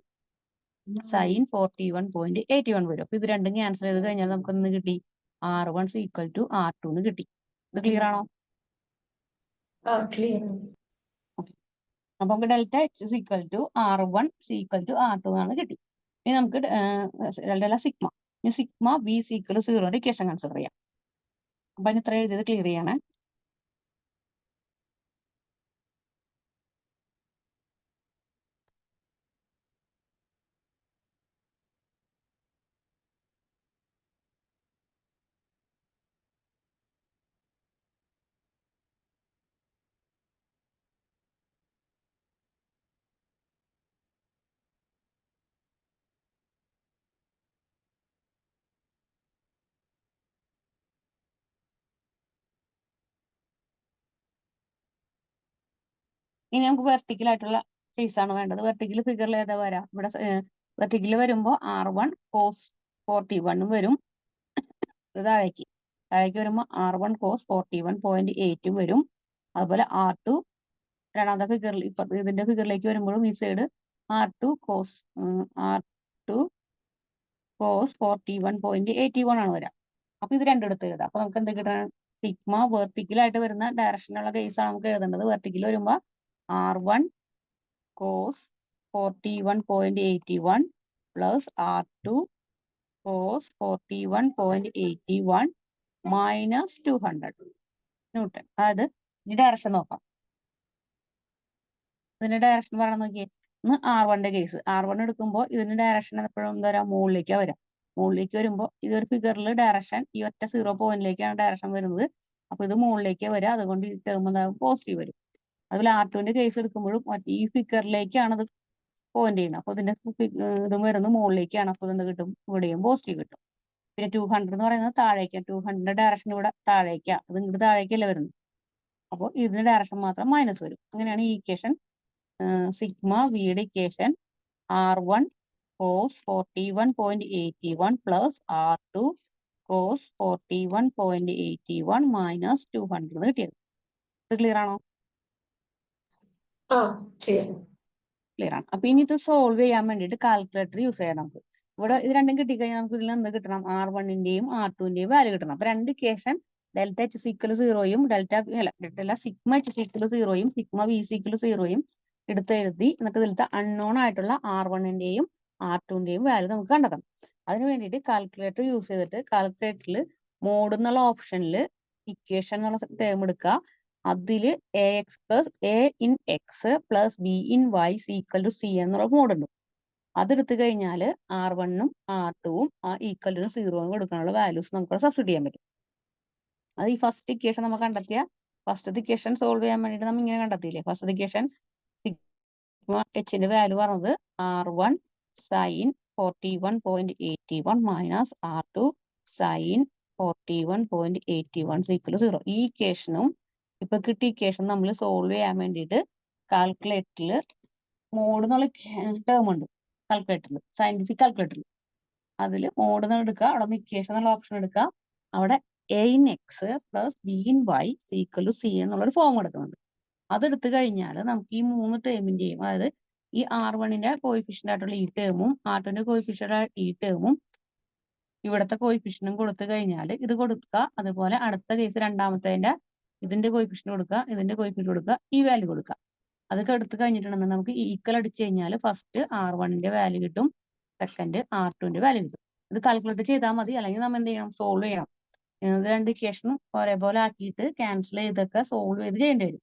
sin 41.81 വരും. അപ്പൊ ഇത് രണ്ടും ക്യാൻസൽ ചെയ്ത് കഴിഞ്ഞാൽ നമുക്ക് ഒന്ന് കിട്ടി R1 ഈക്വൽ ടു R2 എന്ന് കിട്ടി. ഇത് ക്ലിയർ ആണോ? ക്ലിയർ. അപ്പൊ നമുക്ക് delta H equal to R1 equal to R2 എന്നാണ് കിട്ടി. ഇനി നമുക്ക് ഡെൽറ്റ സിഗ്മ, ഇനി sigma B equal 0 equation consider ചെയ്യാം. അപ്പൊ അതിന് ഇത്ര എഴുതിയത് ക്ലിയർ ചെയ്യണേ. ഇനി നമുക്ക് വെർട്ടിക്കൽ ആയിട്ടുള്ള കേസ് ആണ് വേണ്ടത്. വെർട്ടിക്കൽ ഫിഗറിൽ ഏതാ വരാം? ഇവിടെ വെർട്ടിക്കൽ വരുമ്പോൾ R1 cos 41 വരും. താഴേക്ക് വരുമ്പോൾ R1 cos 41.8 വരും. അതുപോലെ R2 രണ്ടാമത്തെ ഫിഗറിൽ, ഇപ്പൊ ഇതിന്റെ ഫിഗറിലേക്ക് വരുമ്പോഴും ഈ സൈഡ് R2 cos 41.81 ആണ് വരാം. അപ്പൊ ഇത് രണ്ടും എടുത്ത് എഴുതാം. അപ്പൊ നമുക്ക് എന്ത് കിട്ടണം? സിഗ്മ വെർട്ടിക്കൽ ആയിട്ട് വരുന്ന ഡയറക്ഷനുള്ള കേസാണ് നമുക്ക് എഴുതേണ്ടത്. വെർട്ടിക്കൽ വരുമ്പോ R1 cos 41.81 plus R2 cos 41.81 minus 200 newton. അതായത് ഈ ഡയറക്ഷൻ നോക്കാം. ഇതിന്റെ ഡയറക്ഷൻ പറയണം നോക്കിയേ. ഇന്ന് R1ന്റെ കേസ്, R1 എടുക്കുമ്പോൾ ഇതിന്റെ ഡയറക്ഷൻ എപ്പോഴും എന്താ പറയാ, മുകളിലേക്കാണ് വരാം. മുകളിലേക്ക് വരുമ്പോൾ ഇതൊരു ഫിഗറിൽ ഡയറക്ഷൻ ഈ ഒറ്റ 0 പോയിന്റിലേക്കാണ് ഡയറക്ഷൻ വരുന്നത്. അപ്പൊ ഇത് മുകളിലേക്ക് വരിക, അതുകൊണ്ട് ഈ ടേം എന്താകും? പോസിറ്റീവ് വരും. അതുപോലെ R2ന്റെ കേസ് എടുക്കുമ്പോഴും ഈ ഫിഗറിലേക്കാണ് ഇത് പോയിന്റ് ചെയ്യുന്നത്. അപ്പൊ ഇതിന്റെ ഇതും വരുന്നത് മുകളിലേക്കാണ്. അപ്പൊ ഇതെന്ത് കിട്ടും? ഇവിടെയും പോസിറ്റീവ് കിട്ടും. പിന്നെ 200 എന്ന് പറയുന്നത് താഴേക്കാണ്. 200ന്റെ ഡയറക്ഷൻ ഇവിടെ താഴേക്കാണ്, അത് ഇങ്ങോട്ട് താഴേക്കല്ല വരുന്നത്. അപ്പോൾ ഇതിന്റെ ഡയറക്ഷൻ മാത്രം മൈനസ് വരും. അങ്ങനെയാണ് ഈ ഇക്വേഷൻ, സിഗ്മ വിയുടെ equation R1 cos 41.81 plus R2 cos 41.81 minus 200 കിട്ടിയത്. ഇത് ക്ലിയർ ആണോ? ക്ലിയർ ആണ്. അപ്പൊ ഇനി ഇത് സോൾവ് ചെയ്യാൻ വേണ്ടിയിട്ട് കാൽക്കുലേറ്റർ യൂസ് ചെയ്യാം. നമുക്ക് ഇവിടെ ഇത് രണ്ടും കിട്ടിക്കഴിഞ്ഞാൽ നമുക്ക് ഇതിൽ എന്ത് കിട്ടണം? R1ന്റെയും R2ന്റെയും വാല്യൂ കിട്ടണം. അപ്പൊ രണ്ട് ഇക്വേഷൻ ഡെൽറ്റ H ഈക്വൽ 0യും സിഗ്മ H ഈക്വൽ 0യും സിഗ്മ V ഈക്വൽ 0യും എടുത്ത് എഴുതി, എന്നിട്ട് ഇതിലത്തെ അൺനോൺ ആയിട്ടുള്ള R1ന്റെയും R2ന്റെയും വാല്യൂ നമുക്ക് കണ്ടെത്തണം. അതിന് വേണ്ടിയിട്ട് കാൽക്കുലേറ്റർ യൂസ് ചെയ്തിട്ട് കാൽക്കുലേറ്ററിൽ മോഡ് എന്നുള്ള ഓപ്ഷനിൽ ഇക്വേഷൻ എന്നുള്ള ടേം എടുക്കുക. അതില് AX plus A in X plus B in Y equal to C എന്നുള്ള മോഡ് ഉണ്ട്. അതെടുത്തു കഴിഞ്ഞാൽ R1ഉം R2ഉം ഈക്വൽ ടു 0 കൊടുക്കാനുള്ള വാല്യൂസ് നമുക്ക് സബ്സ്റ്റിറ്റ്യൂട്ട് ചെയ്യാൻ പറ്റും. അത് ഈ ഫസ്റ്റ് ഇക്വേഷൻ നമ്മൾ കണ്ടെത്തിയ ഫസ്റ്റ് ഇക്വേഷൻ സോൾവ് ചെയ്യാൻ വേണ്ടിയിട്ട് നമ്മൾ ഇങ്ങനെ കണ്ടെത്തിയില്ലേ? ഫസ്റ്റ് ഇക്വേഷൻ സിഗ്മ Hന്റെ വാല്യൂ പറഞ്ഞത് R1 sin 41.81 minus R2 sin 41.81 equal 0. ഈ ഇക്വേഷനും ഇപ്പൊ കിട്ടിയ ഇക്വേഷൻ നമ്മൾ സോൾവ് ചെയ്യാൻ വേണ്ടിയിട്ട് കാൽക്കുലേറ്ററിൽ മോഡ് എന്നുള്ള ടേം ഉണ്ട്. കാൽക്കുലേറ്ററിൽ, സയന്റിഫിക് കാൽക്കുലേറ്ററിൽ അതിൽ മോഡ് എന്ന് എടുക്കുക, അവിടെ നിന്ന് ഇക്വേഷൻ എന്നുള്ള ഓപ്ഷൻ എടുക്കുക. അവിടെ A in X plus B in Y equal to C എന്നുള്ളൊരു ഫോം എടുക്കുന്നുണ്ട്. അതെടുത്തു കഴിഞ്ഞാൽ നമുക്ക് ഈ മൂന്ന് ടേമിന്റെയും, അതായത് ഈ R1ന്റെ കോയിഫിഷ്യന്റ് ആയിട്ടുള്ള ഈ ടേമും R2ന്റെ കോയിഫിഷ്യന്റ് ഈ ടേമും ഇവിടുത്തെ കോയിഫിഷ്യന്റും കൊടുത്തു കഴിഞ്ഞാൽ ഇത് കൊടുക്കുക. അതുപോലെ അടുത്ത കേസ് രണ്ടാമത്തേന്റെ ഇതിന്റെ കോയിഫിഷ്യന്റ് കൊടുക്കുക, ഇതിന്റെ കോയിഫിഷ്യന്റ് കൊടുക്കുക, ഈ വാല്യൂ കൊടുക്കുക. അതൊക്കെ എടുത്തു കഴിഞ്ഞിട്ടുണ്ടെങ്കിൽ നമുക്ക് ഈക്വൽ അടിച്ചു കഴിഞ്ഞാൽ ഫസ്റ്റ് R1ന്റെ വാല്യൂ കിട്ടും, സെക്കൻഡ് R2ന്റെ വാല്യൂ കിട്ടും. ഇത് കാൽക്കുലേറ്റ് ചെയ്താൽ മതി, അല്ലെങ്കിൽ നമ്മൾ എന്ത് ചെയ്യണം? സോൾവ് ചെയ്യണം. ഇത് രണ്ട് ഇക്വേഷനും ഒരേപോലെ ആക്കിയിട്ട് ക്യാൻസൽ ചെയ്തൊക്കെ സോൾവ് ചെയ്ത് ചെയ്യേണ്ടി വരും.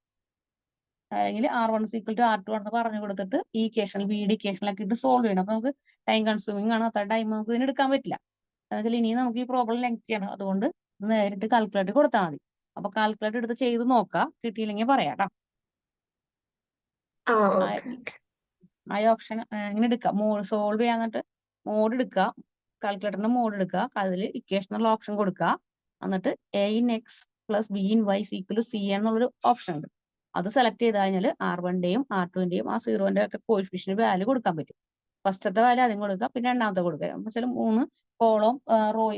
അല്ലെങ്കിൽ R1 ഈക്വൽ ടു R2 ആണെന്ന് പറഞ്ഞു കൊടുത്തിട്ട് ഈ ഇക്വേഷൻ വീട് ഇക്വേഷനിലൊക്കെ ഇട്ട് സോൾവ് ചെയ്യണം. അപ്പൊ നമുക്ക് ടൈം കൺസ്യൂമിംഗ് ആണ്, അത്ര ടൈം നമുക്ക് ഇതിന് എടുക്കാൻ പറ്റില്ല. എന്നുവെച്ചാൽ ഇനി നമുക്ക് ഈ പ്രോബ്ലം ലെങ്തി ആണ്, അതുകൊണ്ട് നേരിട്ട് കാൽക്കുലേറ്റർ കൊടുത്താൽ മതി. അപ്പൊ കാൽക്കുലേറ്റർ എടുത്ത് ചെയ്ത് നോക്കാം, കിട്ടിയില്ലെങ്കിൽ പറയാം കേട്ടോ. ആ ഓപ്ഷൻ ഇങ്ങനെ എടുക്കുക, മോഡ് സോൾവ് ചെയ്യാന്നിട്ട് മോഡ് എടുക്കുക, കാൽക്കുലേറ്ററിന്റെ മോഡ് എടുക്കുക, അതിൽ ഇക്വേഷനുള്ള ഓപ്ഷൻ കൊടുക്കുക, എന്നിട്ട് A in X plus B in Y equal to C എന്നുള്ളൊരു ഓപ്ഷൻ ഉണ്ട്. അത് സെലക്ട് ചെയ്ത് കഴിഞ്ഞാൽ R1ന്റെയും R2ന്റെയും ആ 0ന്റെ ഒക്കെ കോയിഫിഷ്യന്റ് വാല്യൂ കൊടുക്കാൻ പറ്റും. ഫസ്റ്റത്തെ വാല്യൂ ആദ്യം കൊടുക്കുക, പിന്നെ രണ്ടാമത്തെ കൊടുക്കുക. വെച്ചാൽ മൂന്ന് കോളം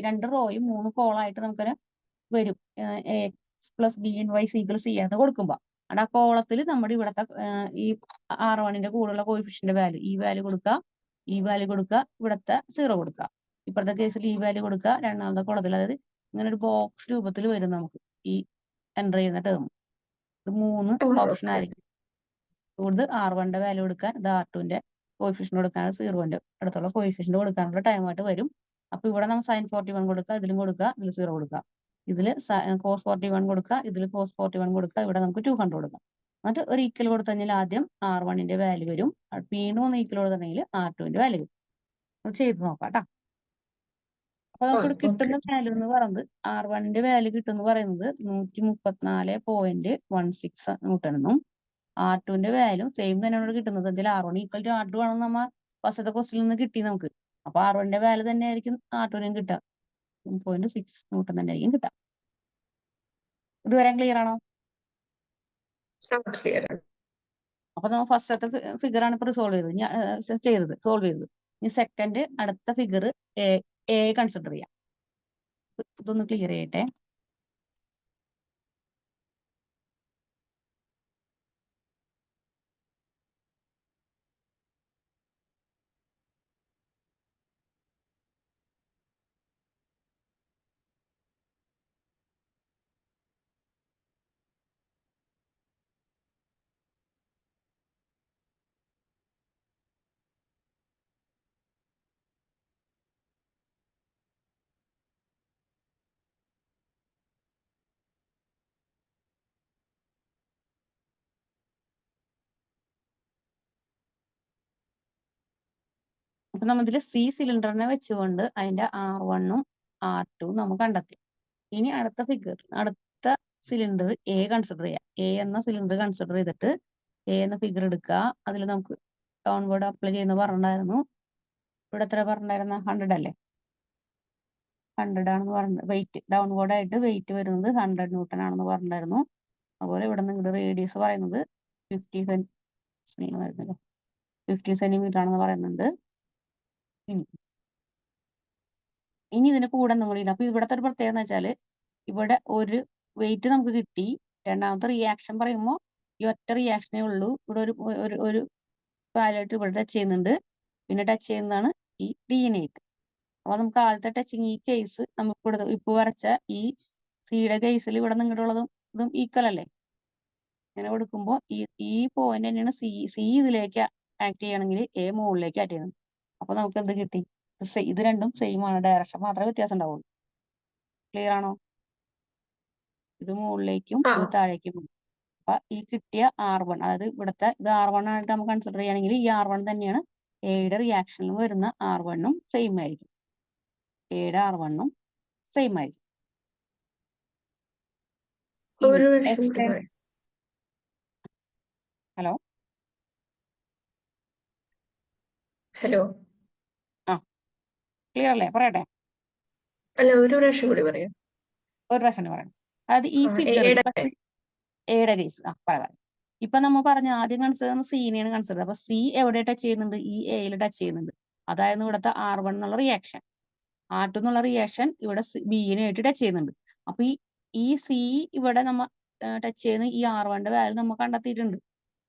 രണ്ട് റോയും 3 കോളായിട്ട് നമുക്കൊരു വരും. X plus B in Y equal C എന്ന് കൊടുക്കുമ്പോൾ ആ കോളത്തിൽ നമ്മുടെ ഇവിടുത്തെ ഈ R1ന്റെ കൂടെയുള്ള കോയിഫിഷ്യന്റ് വാല്യൂ ഈ വാല്യൂ കൊടുക്കുക, ഈ വാല്യൂ കൊടുക്കുക, ഇവിടുത്തെ 0 കൊടുക്കുക. ഇപ്പോഴത്തെ കേസിൽ ഈ വാല്യൂ കൊടുക്കുക, രണ്ടാമത്തെ കോളത്തിൽ. അതായത് ഇങ്ങനെ ഒരു ബോക്സ് രൂപത്തിൽ വരും നമുക്ക് ഈ എൻ്റർ ചെയ്യുന്ന ടേം. ഇത് 3 ഓപ്ഷൻ ആയിരിക്കും. ഇത് R1ന്റെ വാല്യൂ കൊടുക്കാൻ, ഇത് R2ന്റെ കോയിഫിഷ്യന്റ് കൊടുക്കാൻ, 0ന്റെ അടുത്തുള്ള കോയിഫിഷ്യന്റ് കൊടുക്കാനുള്ള ടൈമായിട്ട് വരും. അപ്പൊ ഇവിടെ നമ്മൾ sin 41 കൊടുക്കുക, ഇതിലും കൊടുക്കുക, ഇതിൽ 0 കൊടുക്കുക. ഇതിൽ cos 41 കൊടുക്കുക, ഇതിൽ cos 41 കൊടുക്കുക, ഇവിടെ നമുക്ക് 200 കൊടുക്കാം. എന്നിട്ട് ഒരു ഈക്വൽ കൊടുത്തു കഴിഞ്ഞാൽ ആദ്യം R1ന്റെ വാല്യൂ വരും, വീണ്ടും ഒന്ന് ഈക്വൽ കൊടുത്തിട്ടുണ്ടെങ്കിൽ R2ന്റെ വാല്യൂ വരും. അത് ചെയ്ത് നോക്കാം കേട്ടോ. അപ്പൊ നമുക്ക് കിട്ടുന്ന വാല്യൂ എന്ന് പറയുന്നത് R1ന്റെ വാല്യൂ കിട്ടുമെന്ന് പറയുന്നത് 134.16 ന്യൂട്ടൺ എന്നും R2ന്റെ വാല്യൂ സെയിം തന്നെയാണ് കിട്ടുന്നത്. എന്തെങ്കിലും R1 ഈക്വൽ ടു R2 ആണെന്ന് നമ്മ ഫസ്റ്റത്തെ ക്വസ്റ്റിൽ നിന്ന് കിട്ടി നമുക്ക്. അപ്പൊ R1ന്റെ വാല്യൂ തന്നെ ആയിരിക്കും R2നും കിട്ടുക. 1.6 ന്യൂട്ടൺ തന്നെ ആയിരിക്കും കിട്ടുക. ഇതുവരെ ക്ലിയർ ആണോ? അപ്പൊ നമ്മൾ ഫസ്റ്റത്തെ ഫിഗർ ആണ് ഇപ്പൊ സോൾവ് ചെയ്തത്. ഇനി സെക്കൻഡ് അടുത്ത ഫിഗർ എ കൺസിഡർ ചെയ്യാം. ഇതൊന്ന് ക്ലിയർ ചെയ്യട്ടെ. അപ്പൊ നമ്മതിൽ സി സിലിണ്ടറിനെ വെച്ചുകൊണ്ട് അതിന്റെ R1ഉം R2ഉം നമുക്ക് കണ്ടെത്തി. ഇനി അടുത്ത ഫിഗർ, അടുത്ത സിലിണ്ടർ എ കൺസിഡർ ചെയ്യാം. എ എന്ന സിലിണ്ടർ കൺസിഡർ ചെയ്തിട്ട് എ എന്ന ഫിഗർ എടുക്കുക. അതിൽ നമുക്ക് ഡൗൺവേർഡ് അപ്ലൈ ചെയ്യുന്ന പറഞ്ഞിട്ടുണ്ടായിരുന്നു. ഇവിടെ എത്ര പറഞ്ഞിട്ടുണ്ടായിരുന്ന 100 അല്ലേ? 100 ആണെന്ന് പറഞ്ഞത്. വെയിറ്റ് ഡൗൺവേർഡ് ആയിട്ട് വെയിറ്റ് വരുന്നത് 100 ന്യൂട്ടൺ ആണെന്ന് പറഞ്ഞിട്ടുണ്ടായിരുന്നു. അതുപോലെ ഇവിടെ നിങ്ങളുടെ റേഡിയസ് പറയുന്നത് 50 സെന്റിമീറ്റർ ആണെന്ന് പറയുന്നുണ്ട്. ഇനി ഇതിന് കൂടെ ഒന്നും കൂടി. അപ്പൊ ഇവിടുത്തെ ഒരു പ്രത്യേകത എന്ന് വെച്ചാൽ ഇവിടെ ഒരു വെയിറ്റ് നമുക്ക് കിട്ടി. രണ്ടാമത്തെ റിയാക്ഷൻ പറയുമ്പോൾ ഈ ഒറ്റ റിയാക്ഷനേ ഉള്ളൂ. ഇവിടെ ഒരു വാല്യൂട്ട് ഇവിടെ ടച്ച് ചെയ്യുന്നുണ്ട്. പിന്നെ ടച്ച് ചെയ്യുന്നതാണ് ഈ DNA. അപ്പൊ നമുക്ക് ആദ്യത്തെ ടച്ചിങ് ഈ കേസ് നമുക്ക് ഇവിടെ ഇപ്പൊ വരച്ച ഈ സിയുടെ കേസിൽ ഇവിടെ നിങ്ങളുടെ ഉള്ളതും ഇതും ഈക്വൽ അല്ലേ? ഇങ്ങനെ കൊടുക്കുമ്പോൾ ഈ പോയിന്റ് തന്നെയാണ് സി ഇതിലേക്ക് ആക്ട് ചെയ്യണമെങ്കിൽ എ മുകളിലേക്ക് ആക്ട് ചെയ്യുന്നത്. അപ്പൊ നമുക്ക് എന്ത് കിട്ടി? ഇത് രണ്ടും സെയിം ആണ്, ഡയറക്ഷൻ മാത്രമേ വ്യത്യാസം ഉണ്ടാവുള്ളൂ. ക്ലിയർ ആണോ? ഇത് മുകളിലേക്കും ഇത് താഴേക്കും. അപ്പൊ ഈ കിട്ടിയ R1, അതായത് ഇവിടുത്തെ ഇത് R1 ആയിട്ട് നമുക്ക് കൺസിഡർ ചെയ്യുകയാണെങ്കിൽ ഈ R1 തന്നെയാണ് എയുടെ റിയാക്ഷനിൽ വരുന്ന R1ഉം സെയിം ആയിരിക്കും. എയുടെ R1ഉം സെയിം ആയിരിക്കും. ഹലോ ആ ക്ലിയർ അല്ലേ? പറയട്ടെ. അല്ല, ഒരു പ്രാവശ്യം കൂടി പറയാം. ഒരു പ്രാവശ്യം പറയാം. അതായത് ഈ ഫിഗർ എയുടെ കേസ് പറയാം. ഇപ്പൊ നമ്മൾ പറഞ്ഞ ആദ്യം കൺസിഡർ ചെയ്യുന്ന സീനെയാണ് കൺസിഡർ. അപ്പൊ സി എവിടെ ടച്ച് ചെയ്യുന്നുണ്ട്? ഈ എയിൽ ടച്ച് ചെയ്യുന്നുണ്ട്. അതായത് ഇവിടുത്തെ R1 എന്നുള്ള റിയാക്ഷൻ, R2 എന്നുള്ള റിയാക്ഷൻ ഇവിടെ ബിനെ ആയിട്ട് ടച്ച് ചെയ്യുന്നുണ്ട്. അപ്പൊ ഈ സി ഇവിടെ നമ്മൾ ടച്ച് ചെയ്യുന്ന ഈ R1ന്റെ വാല്യൂ നമ്മൾ കണ്ടെത്തിയിട്ടുണ്ട്.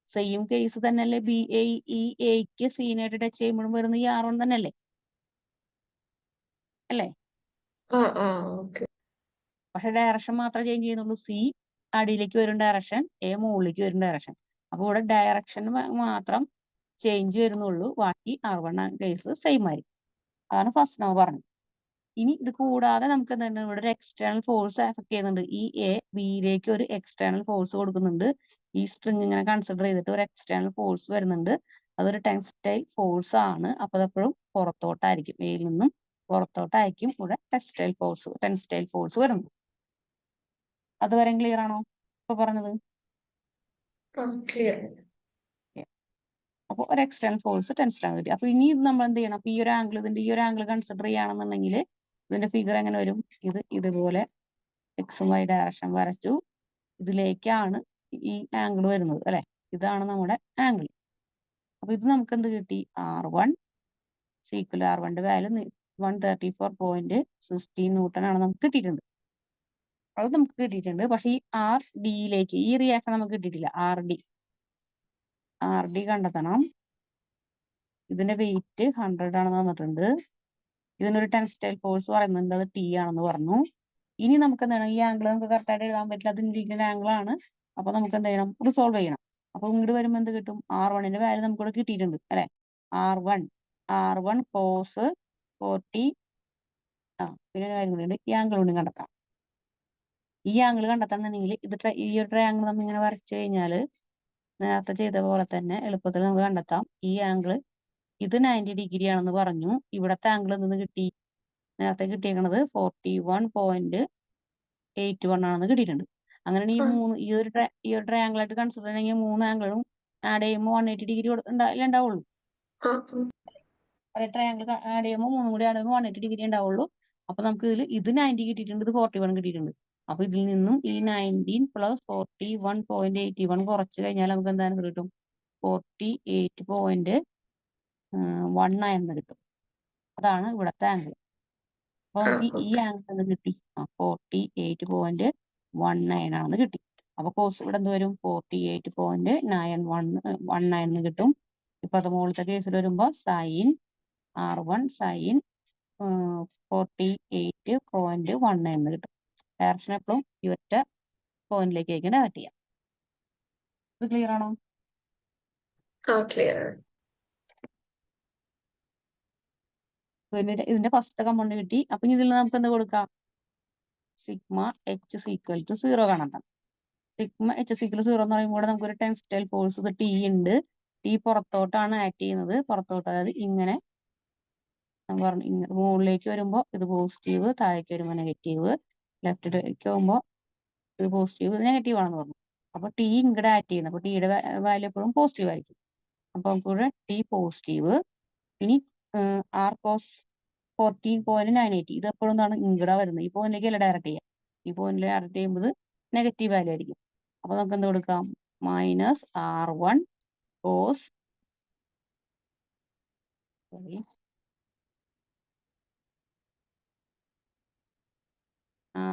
സെയിം കേസ് തന്നെയല്ലേ ബി ഈ എക്ക് സീനായിട്ട് ടച്ച് ചെയ്യുമ്പോഴും വരുന്ന ഈ R1 തന്നെയല്ലേ? അല്ലേ? പക്ഷെ ഡയറക്ഷൻ മാത്രമേ ചേഞ്ച് ചെയ്യുന്നുള്ളൂ. സി അടിയിലേക്ക് വരും ഡയറക്ഷൻ, എ മുകളിലേക്ക് വരും ഡയറക്ഷൻ. അപ്പൊ ഇവിടെ ഡയറക്ഷൻ മാത്രം ചേഞ്ച് വരുന്നുള്ളൂ. ബാക്കി R1 കേസ് സെയിം ആയിരിക്കും. അതാണ് ഫസ്റ്റ് നമ്മൾ പറഞ്ഞത്. ഇനി ഇത് കൂടാതെ നമുക്ക് എന്താണ് ഇവിടെ ഒരു എക്സ്റ്റേണൽ ഫോഴ്സ് എഫക്ട് ചെയ്യുന്നുണ്ട്. ഈ എ ബിയിലേക്ക് ഒരു എക്സ്റ്റേണൽ ഫോഴ്സ് കൊടുക്കുന്നുണ്ട്. ഈ സ്ട്രിങ് ഇങ്ങനെ കൺസിഡർ ചെയ്തിട്ട് ഒരു എക്സ്റ്റേണൽ ഫോഴ്സ് വരുന്നുണ്ട്. അതൊരു ടെൻസൈൽ ഫോഴ്സ് ആണ്. അപ്പൊ അതെപ്പോഴും പുറത്തോട്ടായിരിക്കും, എയിൽ നിന്നും പുറത്തോട്ടായിരിക്കും ഇവിടെ ടെൻസൈൽ ഫോഴ്സ് വരുന്നത്. അതുവരെ ക്ലിയർ ആണോ ഇപ്പൊ പറഞ്ഞത്? അപ്പൊ ഒരു എക്സ്റ്റേണൽ ഫോഴ്സ് ടെൻസൈൽ കിട്ടി. അപ്പൊ ഇനി ഇത് നമ്മൾ എന്ത് ചെയ്യണം? അപ്പൊ ഈ ഒരു ആംഗിൾ കൺസിഡർ ചെയ്യുകയാണെന്നുണ്ടെങ്കിൽ ഇതിന്റെ ഫിഗർ എങ്ങനെ വരും? ഇതുപോലെ എക്സും വൈ ഡയറക്ഷൻ വരച്ചു. ഇതിലേക്കാണ് ഈ ആംഗിൾ വരുന്നത് അല്ലെ? ഇതാണ് നമ്മുടെ ആംഗിൾ. അപ്പൊ ഇത് നമുക്ക് എന്ത് കിട്ടി? R1 R1ന്റെ വാല്യൂ 134.16 ന്യൂട്ടൺ ആണ് നമുക്ക് കിട്ടിയിട്ടുണ്ട്. അത് നമുക്ക് കിട്ടിയിട്ടുണ്ട്. പക്ഷെ ഈ ആർ ഡിയിലേക്ക് ഈ റിയാക്ഷൻ നമുക്ക് കിട്ടിയിട്ടില്ല. ആർ ഡി കണ്ടെത്തണം. ഇതിന്റെ വെയിറ്റ് 100 ആണെന്ന് തന്നിട്ടുണ്ട്. ഇതിനൊരു ടെൻസൈൽ ഫോഴ്സ് പറയുന്നുണ്ട്, അത് ടി ആണെന്ന് പറഞ്ഞു. ഇനി നമുക്ക് എന്താണ്, ഈ ആംഗിൾ നമുക്ക് കറക്റ്റ് ആയിട്ട് എഴുതാൻ പറ്റില്ല, അത് ഇൻഡിക്കേറ്റ് ആംഗിൾ ആണ്. അപ്പൊ നമുക്ക് എന്ത് ചെയ്യണം, റിസോൾവ് ചെയ്യണം. അപ്പൊ ഇങ്ങോട്ട് വരുമ്പോൾ എന്ത് കിട്ടും, R1ന്റെ വാല്യൂ നമുക്കിവിടെ കിട്ടിയിട്ടുണ്ട് അല്ലെ. R1 cos 40. പിന്നെ ഒരു കാര്യം കൂടിയുണ്ട്, ഈ ആംഗിൾ കൂടി കണ്ടെത്താം. ഈ ആംഗിൾ കണ്ടെത്താന്നുണ്ടെങ്കിൽ ഈ ഒരു ട്രയാംഗിൾ നമ്മൾ ഇങ്ങനെ വരച്ചു കഴിഞ്ഞാൽ നേരത്തെ ചെയ്ത പോലെ തന്നെ എളുപ്പത്തിൽ നമുക്ക് കണ്ടെത്താം. ഈ ആംഗിൾ ഇത് 90 ഡിഗ്രി ആണെന്ന് പറഞ്ഞു. ഇവിടത്തെ ആംഗിൾ നിന്ന് കിട്ടി, നേരത്തെ കിട്ടിയേക്കുന്നത് 41.81 ആണെന്ന് കിട്ടിയിട്ടുണ്ട്. അങ്ങനെ ഈ ഒരു ട്രയാംഗിൾ ആയിട്ട് കൺസിഡർ ചെയ്യണമെങ്കിൽ 3 ആംഗിളും ആഡ് ചെയ്യുമ്പോൾ 180 ഡിഗ്രി ഉണ്ടാവുള്ളൂ. ട്രയാംഗിൾ ആഡ് ചെയ്യുമ്പോൾ 3 കൂടി ആഡ് ചെയ്യുമ്പോൾ 180 ഡിഗ്രി ഉണ്ടാവുള്ളൂ. അപ്പൊ നമുക്ക് ഇത് 90 കിട്ടിയിട്ടുണ്ട്, ഇത് 41 കിട്ടിയിട്ടുണ്ട്. അപ്പൊ ഇതിൽ നിന്നും ഈ 19 പ്ലസ് 41.81 കുറച്ച് കഴിഞ്ഞാൽ നമുക്ക് എന്താണ് കിട്ടും, 48.19 കിട്ടും. അതാണ് ഇവിടത്തെ ആംഗിൾ. അപ്പൊ നമുക്ക് ഈ ആംഗിൾ കിട്ടി 48.19 ആണെന്ന് കിട്ടി. അപ്പൊ കോസ് ഇവിടെ എന്ത് വരും, 48.919 കിട്ടും. ഇപ്പൊ അത് മുകളിലത്തെ കേസിൽ വരുമ്പോ സൈൻ R1 സൈൻ 48.19 കിട്ടും. ഡയറക്ഷൻ എപ്പോഴും ഈ ഒറ്റ പോയിന്റിലേക്ക് ആയിരിക്കും ഡയറക്റ്റ് ചെയ്യാം. ഇത് ക്ലിയർ ആണോ? ക്ലിയർ. ഇതിന്റെ ഫസ്റ്റ് കമ്പൗണ്ട് കിട്ടി. അപ്പൊ ഇതിൽ നമുക്ക് എന്ത് കൊടുക്കാം, സിഗ്മ എച്ച് സീക്വൽ ടു 0 കണ്ടെത്താം. സിഗ്മ എച്ച് സീക്വൽ 0 എന്ന് പറയുമ്പോൾ നമുക്കൊരു ടെൻസൈൽ ഫോഴ്സ് ഇത് ടി ഉണ്ട്. ടി പുറത്തോട്ടാണ് ആക്ട് ചെയ്യുന്നത്, പുറത്തോട്ട്, അതായത് ഇങ്ങനെ പറഞ്ഞു, മുകളിലേക്ക് വരുമ്പോൾ ഇത് പോസിറ്റീവ്, താഴേക്ക് വരുമ്പോൾ നെഗറ്റീവ്, ലെഫ്റ്റിലേക്ക് പോകുമ്പോൾ ഇത് പോസിറ്റീവ്, ഇത് നെഗറ്റീവ് ആണെന്ന് പറഞ്ഞു. അപ്പൊ ടി ഇങ്ങോട്ട് ആക്ട് ചെയ്യുന്നത്, അപ്പൊ ടിയുടെ വാല്യൂ എപ്പോഴും പോസിറ്റീവ് ആയിരിക്കും. അപ്പൊ നമുക്കിവിടെ ടി പോസിറ്റീവ്. ഇനി ആർ കോസ് 14.980 ഇത് എപ്പോഴും എന്താണ് ഇങ്ങോട്ടാ വരുന്നത്, ഈ പോയിന്റിലേക്ക് അല്ല ഡയറക്റ്റ് ചെയ്യാം. ഈ പോയിന്റിൽ ഡയറക്റ്റ് ചെയ്യുമ്പോൾ നെഗറ്റീവ് വാല്യൂ ആയിരിക്കും. അപ്പൊ നമുക്ക് എന്ത് കൊടുക്കാം, minus R1 cos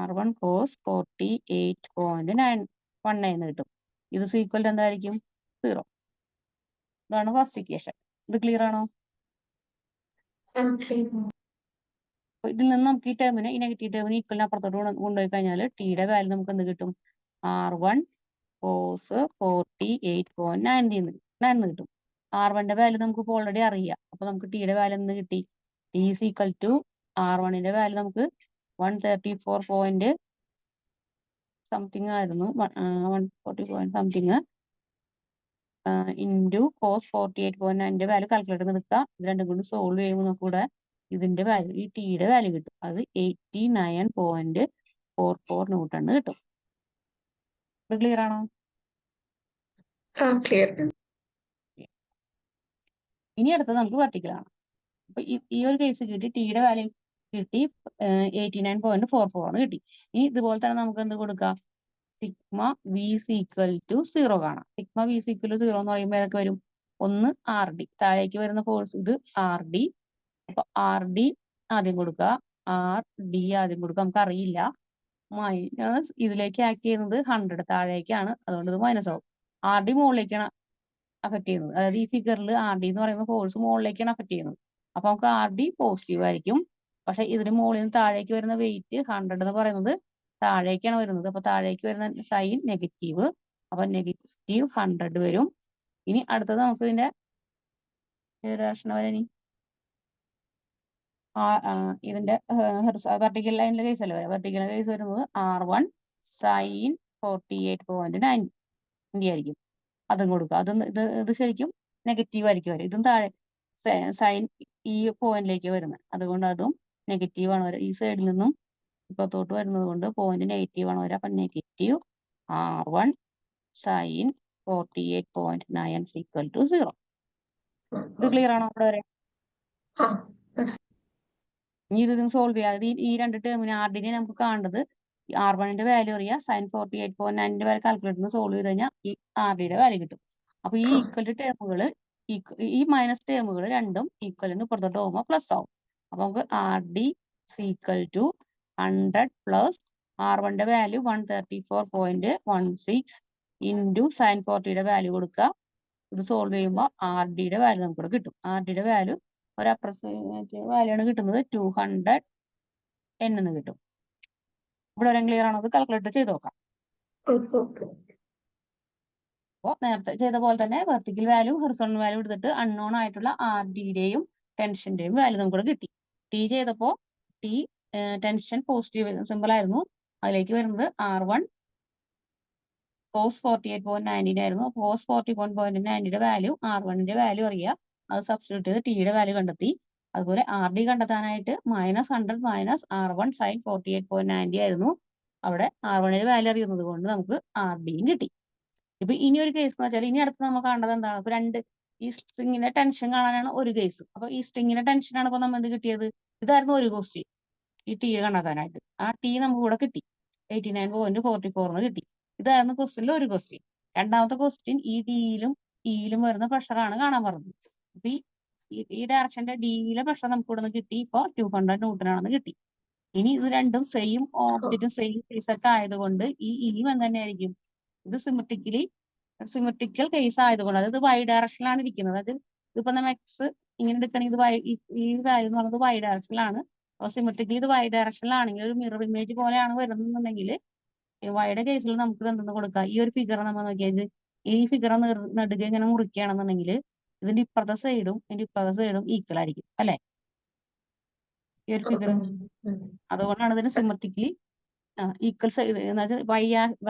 R1 cos 48.919 കിട്ടും. ഇത് സീക്വൽ എന്തായിരിക്കും, 0. ഇതാണ് ഫസ്റ്റ് ഇക്വേഷൻ. ഇത് ക്ലിയർ ആണോ? ഇതിൽ നിന്ന് നമുക്ക് ഈ ടേമിനെ, ഈ നെഗറ്റീവ് ടേമിന് ഈക്വലിന് അപ്പുറത്തോട്ട് കൊണ്ടുപോയി കഴിഞ്ഞാൽ ടിയുടെ വാല്യൂ നമുക്ക് എന്ത് കിട്ടും, R1 cos 48.9 കിട്ടും. R1ന്റെ വാല്യൂ നമുക്ക് ഇപ്പോൾ ഓൾറെഡി അറിയാം. അപ്പൊ നമുക്ക് ടിയുടെ വാല്യൂ എന്ത് കിട്ടി, ടി ഈസ് ഈക്വൽ ടു R1ന്റെ വാല്യൂ നമുക്ക് 134 സംതിങ് ആയിരുന്നു, 140 something into cos 48.9 value calculator എടുക്കുക. ഇത് രണ്ടും കൂടി സോൾവ് ചെയ്യുമ്പോൾ നമുക്ക് കൂടെ ഇതിന്റെ വാല്യൂ, ഈ ടിയുടെ വാല്യൂ കിട്ടും. അത് 89.44 ന്യൂട്ടൺ കിട്ടും. ഇത് ക്ലിയർ ആണോ? ക്ലിയർ. ഇനി അടുത്തത് നമുക്ക് വെർട്ടിക്കൽ ആണ്. അപ്പൊ ഈ ഒരു കേസ് കിട്ടി, ടിയുടെ വാല്യൂ കിട്ടി 89.44 ആണ് കിട്ടി. ഇനി ഇതുപോലെ തന്നെ നമുക്ക് എന്ത് കൊടുക്കാം, സിഗ്മ വി ഈക്വൽ ടു 0 കാണാം. സിഗ്മ വി ഈക്വൽ ടു 0 എന്ന് പറയുമ്പോൾ ഏതൊക്കെ വരും, ഒന്ന് RD, താഴേക്ക് വരുന്ന ഫോഴ്സ് ഇത് RD. അപ്പൊ RD ആദ്യം കൊടുക്കുക, RD ആദ്യം കൊടുക്കുക, നമുക്ക് അറിയില്ല. മൈനസ് ഇതിലേക്ക് ആക്ട് ചെയ്യുന്നത് 100 താഴേക്കാണ്, അതുകൊണ്ട് ഇത് മൈനസ് ആവും. RD മുകളിലേക്കാണ് അഫക്ട് ചെയ്യുന്നത്, അതായത് ഈ ഫിഗറിൽ RD എന്ന് പറയുന്ന ഫോഴ്സ് മുകളിലേക്കാണ് അഫക്ട് ചെയ്യുന്നത്. അപ്പൊ നമുക്ക് RD പോസിറ്റീവ് ആയിരിക്കും. പക്ഷെ ഇതിന് മുകളിൽ നിന്ന് താഴേക്ക് വരുന്ന വെയിറ്റ് 100 എന്ന് പറയുന്നത് താഴേക്കാണ് വരുന്നത്. അപ്പൊ താഴേക്ക് വരുന്ന സൈൻ നെഗറ്റീവ്, അപ്പൊ നെഗറ്റീവ് 100 വരും. ഇനി അടുത്തത് നമുക്ക് ഇതിന്റെ ഡയറക്ഷൻ വരെ ഇതിന്റെ വെർട്ടിക്കൽ ലൈനിലെ കേസ് അല്ലേ, വെർട്ടിക്കൽ കേസ് വരുന്നത് R1 സൈൻ 48.9 ആയിരിക്കും. അതും കൊടുക്കുക. ഇത് ശരിക്കും നെഗറ്റീവ് ആയിരിക്കും വരും. ഇതും താഴെ സൈൻ ഈ പോയിന്റിലേക്ക് വരുന്നത്, അതുകൊണ്ട് അതും നെഗറ്റീവ് ആണ് വരിക. ഈ സൈഡിൽ നിന്നും ഇപ്പത്തോട്ട് വരുന്നത് കൊണ്ട് പോയിന്റ് നെഗറ്റീവ് ആണ് വരിക. അപ്പൊ negative R1 sign 48.9 equal to 0. ഇത് ക്ലിയർ ആണോ അവിടെ വരെ? ഇനി ഇത് സോൾവ് ചെയ്യാതെ ഈ രണ്ട് ടേമിന് RDനെ നമുക്ക് കാണേണ്ടത്, R1ന്റെ വാല്യൂ അറിയാം, സൈൻ 48.9 വാല്യൂ കാൽക്കുലേറ്ററിന് സോൾവ് ചെയ്ത് കഴിഞ്ഞാൽ ഈ RDയുടെ വാല്യൂ കിട്ടും. അപ്പൊ ഈ ഈക്വൽ ടേമുകൾ, ഈ മൈനസ് ടേമുകൾ രണ്ടും ഈക്വലിന് പുറത്തോട്ട് പോകുമ്പോൾ പ്ലസ് ആവും. അപ്പൊ നമുക്ക് R D equal to 100 plus R1 value 134.16 into sine 40 value കൊടുക്കുക. ഇത് സോൾവ് ചെയ്യുമ്പോൾ ആർ ഡിയുടെ വാല്യൂ നമുക്ക് ഇവിടെ കിട്ടും. ആർ ഡിയുടെ വാല്യൂ ഒരു അപ്രോക്സിമേറ്റ് വാല്യൂ ആണ് കിട്ടുന്നത് 200 എന്ന് കിട്ടും. ഇവിടെ വരെ ക്ലിയർ ആണോ? അത് കാൽക്കുലേറ്റ് ചെയ്ത് നോക്കാം. അപ്പോൾ നേരത്തെ ചെയ്ത പോലെ തന്നെ വെർട്ടിക്കൽ വാല്യൂ ഹൊറിസോണ്ടൽ വാല്യൂ എടുത്തിട്ട് അൺനോൺ ആയിട്ടുള്ള ആർ ഡിയുടെയും ടെൻഷന്റെയും വാല്യൂ നമുക്കിവിടെ കിട്ടി. ടി ചെയ്തപ്പോൾ ടി ടെൻഷൻ പോസിറ്റീവ് സിമ്പിൾ ആയിരുന്നു. അതിലേക്ക് വരുന്നത് R1 cos 48.19 ആയിരുന്നു. cos 41.90 വാല്യൂ R1 വാല്യൂ അറിയാം. അത് സബ്സ്റ്റിറ്റ്യൂട്ട് ചെയ്ത് ടിയുടെ വാല്യൂ കണ്ടെത്തി. അതുപോലെ ആർ ഡി കണ്ടെത്താനായിട്ട് -100 മൈനസ് R1 sin 48.90 ആയിരുന്നു. അവിടെ R1 വാല്യൂ അറിയുന്നത് കൊണ്ട് നമുക്ക് ആർ ഡിയും കിട്ടി. ഇപ്പൊ ഇനി ഒരു കേസ് എന്ന് വെച്ചാൽ ഇനി അടുത്ത് നമുക്ക് കാണേണ്ടത് എന്താണ്? ഇപ്പൊ ഈ സ്ട്രിങ്ങിന്റെ ടെൻഷൻ കാണാനാണ് ഒരു കേസ്. അപ്പൊ ഈ സ്ട്രിങ്ങിന്റെ ടെൻഷനാണ് ഇപ്പൊ നമ്മൾ എന്ത് കിട്ടിയത്? ഇതായിരുന്നു ഒരു ക്വസ്റ്റ്യൻ, ഈ ടി കണ്ടെത്താനായിട്ട്. ആ ടി നമുക്ക് ഇവിടെ കിട്ടി 89.44 കിട്ടി. ഇതായിരുന്നു ക്വസ്റ്റ്യനിൽ ഒരു ക്വസ്റ്റ്യൻ. രണ്ടാമത്തെ ക്വസ്റ്റ്യൻ ഈ ഡിയിലും ഇയിലും വരുന്ന പ്രഷറാണ് കാണാൻ പറഞ്ഞത്. അപ്പൊ ഈ ഡയറക്ഷന്റെ ഡിയിലെ പ്രഷർ നമുക്ക് ഇവിടെ നിന്ന് കിട്ടി. ഇപ്പൊ 200 ന്യൂട്ടൺ ആണെന്ന് കിട്ടി. ഇനി ഇത് രണ്ടും സെയിം ഓബ്ജക്റ്റും സെയിം ഫേസ് ഒക്കെ ആയതുകൊണ്ട് ഈ ഇയും എന്ത് തന്നെയായിരിക്കും? ഇത് സിമെട്രിക്കൽ കേസ് ആയതുകൊണ്ട്, അതായത് വൈ ഡയറക്ഷനിലാണ് ഇരിക്കുന്നത്. അതായത് ഇതിപ്പോ നമ്മൾ എക്സ് ഇങ്ങനെ എടുക്കണമെങ്കിൽ ഈ വാല്യൂ എന്ന് പറയുന്നത് വൈ ഡയറക്ഷനിലാണ്. അപ്പൊ സിമെട്രിക്കലി ഇത് വൈ ഡയറക്ഷനിലാണെങ്കിൽ ഒരു മിറർ ഇമേജ് പോലെയാണ് വരുന്നുണ്ടെങ്കിൽ വൈയുടെ കേസിൽ നമുക്ക് എന്തെന്ന് കൊടുക്കാം? ഈ ഒരു ഫിഗർ നമ്മൾ നോക്കിയത്, ഈ ഫിഗർ നെടുക ഇങ്ങനെ മുറിക്കുകയാണെന്നുണ്ടെങ്കിൽ ഇതിന്റെ ഇപ്പുറത്തെ സൈഡും ഈക്വൽ ആയിരിക്കും അല്ലെ? ഈ ഒരു ഫിഗർ. അതുകൊണ്ടാണ് ഇതിന് സിമെട്രിക്കലി ഈക്വൽ സൈഡ് എന്ന് വെച്ചാൽ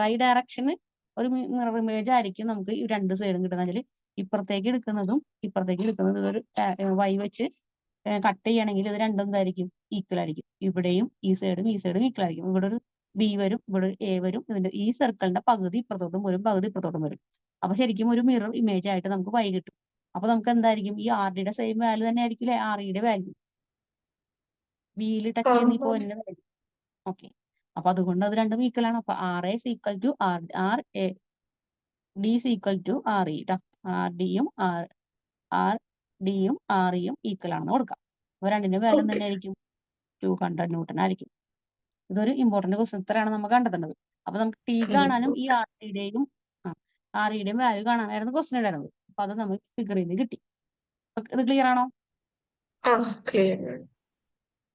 വൈ ഡയറക്ഷന് ഒരു മിറർ ഇമേജ് ആയിരിക്കും നമുക്ക് ഈ രണ്ട് സൈഡും കിട്ടുന്നതിൽ. ഇപ്പുറത്തേക്ക് എടുക്കുന്നതും ഒരു വൈ വെച്ച് കട്ട് ചെയ്യണമെങ്കിൽ ഇത് രണ്ടും എന്തായിരിക്കും? ഈക്വൽ ആയിരിക്കും. ഇവിടെയും ഈ സൈഡും ഈക്വൽ ആയിരിക്കും. ഇവിടെ ഒരു ബി വരും, ഇവിടെ ഒരു എ വരും. ഇതിന്റെ ഈ സർക്കിളിന്റെ പകുതി ഇപ്പുറത്തോട്ടും വരും, പകുതി ഇപ്പുറത്തോട്ടും വരും. അപ്പൊ ശരിക്കും ഒരു മിറർ ഇമേജ് ആയിട്ട് നമുക്ക് വൈ കിട്ടും. അപ്പൊ നമുക്ക് എന്തായിരിക്കും? ഈ ആർ ഡിയുടെ സെയിം വാല്യൂ തന്നെ ആയിരിക്കും അല്ലെ? ആർ ഇയുടെ വാല്യൂ ബിയിൽ ടച്ച് ചെയ്യുന്ന ഈ പോയിന്റിന്റെ വാല്യൂ. ഓക്കെ, അപ്പൊ അതുകൊണ്ട് അത് രണ്ടും ഈക്വൽ ആണ്. അപ്പൊ R A equal to R A D equal to R E. R ഡിയും ആർ ഇയും ഈക്വൽ ആണെന്ന് കൊടുക്കാം. അപ്പൊ രണ്ടിന്റെ വാല്യൂ തന്നെ ആയിരിക്കും 200 ന്യൂട്ടൺ ആയിരിക്കും. ഇതൊരു ഇമ്പോർട്ടന്റ് ക്വസ്റ്റ്യൻ. ഇത്രയാണ് നമ്മൾ കണ്ടെത്തേണ്ടത്. അപ്പൊ നമുക്ക് ടി കാണാനും ഈ ആർ ഇയുടെയും വാല്യൂ കാണാനായിരുന്നു ക്വസ്റ്റ്യൻ ഉണ്ടായിരുന്നത്. അപ്പൊ അത് നമുക്ക് ഫിഗറിൽ നിന്ന് കിട്ടി. ഇത് ക്ലിയർ ആണോ?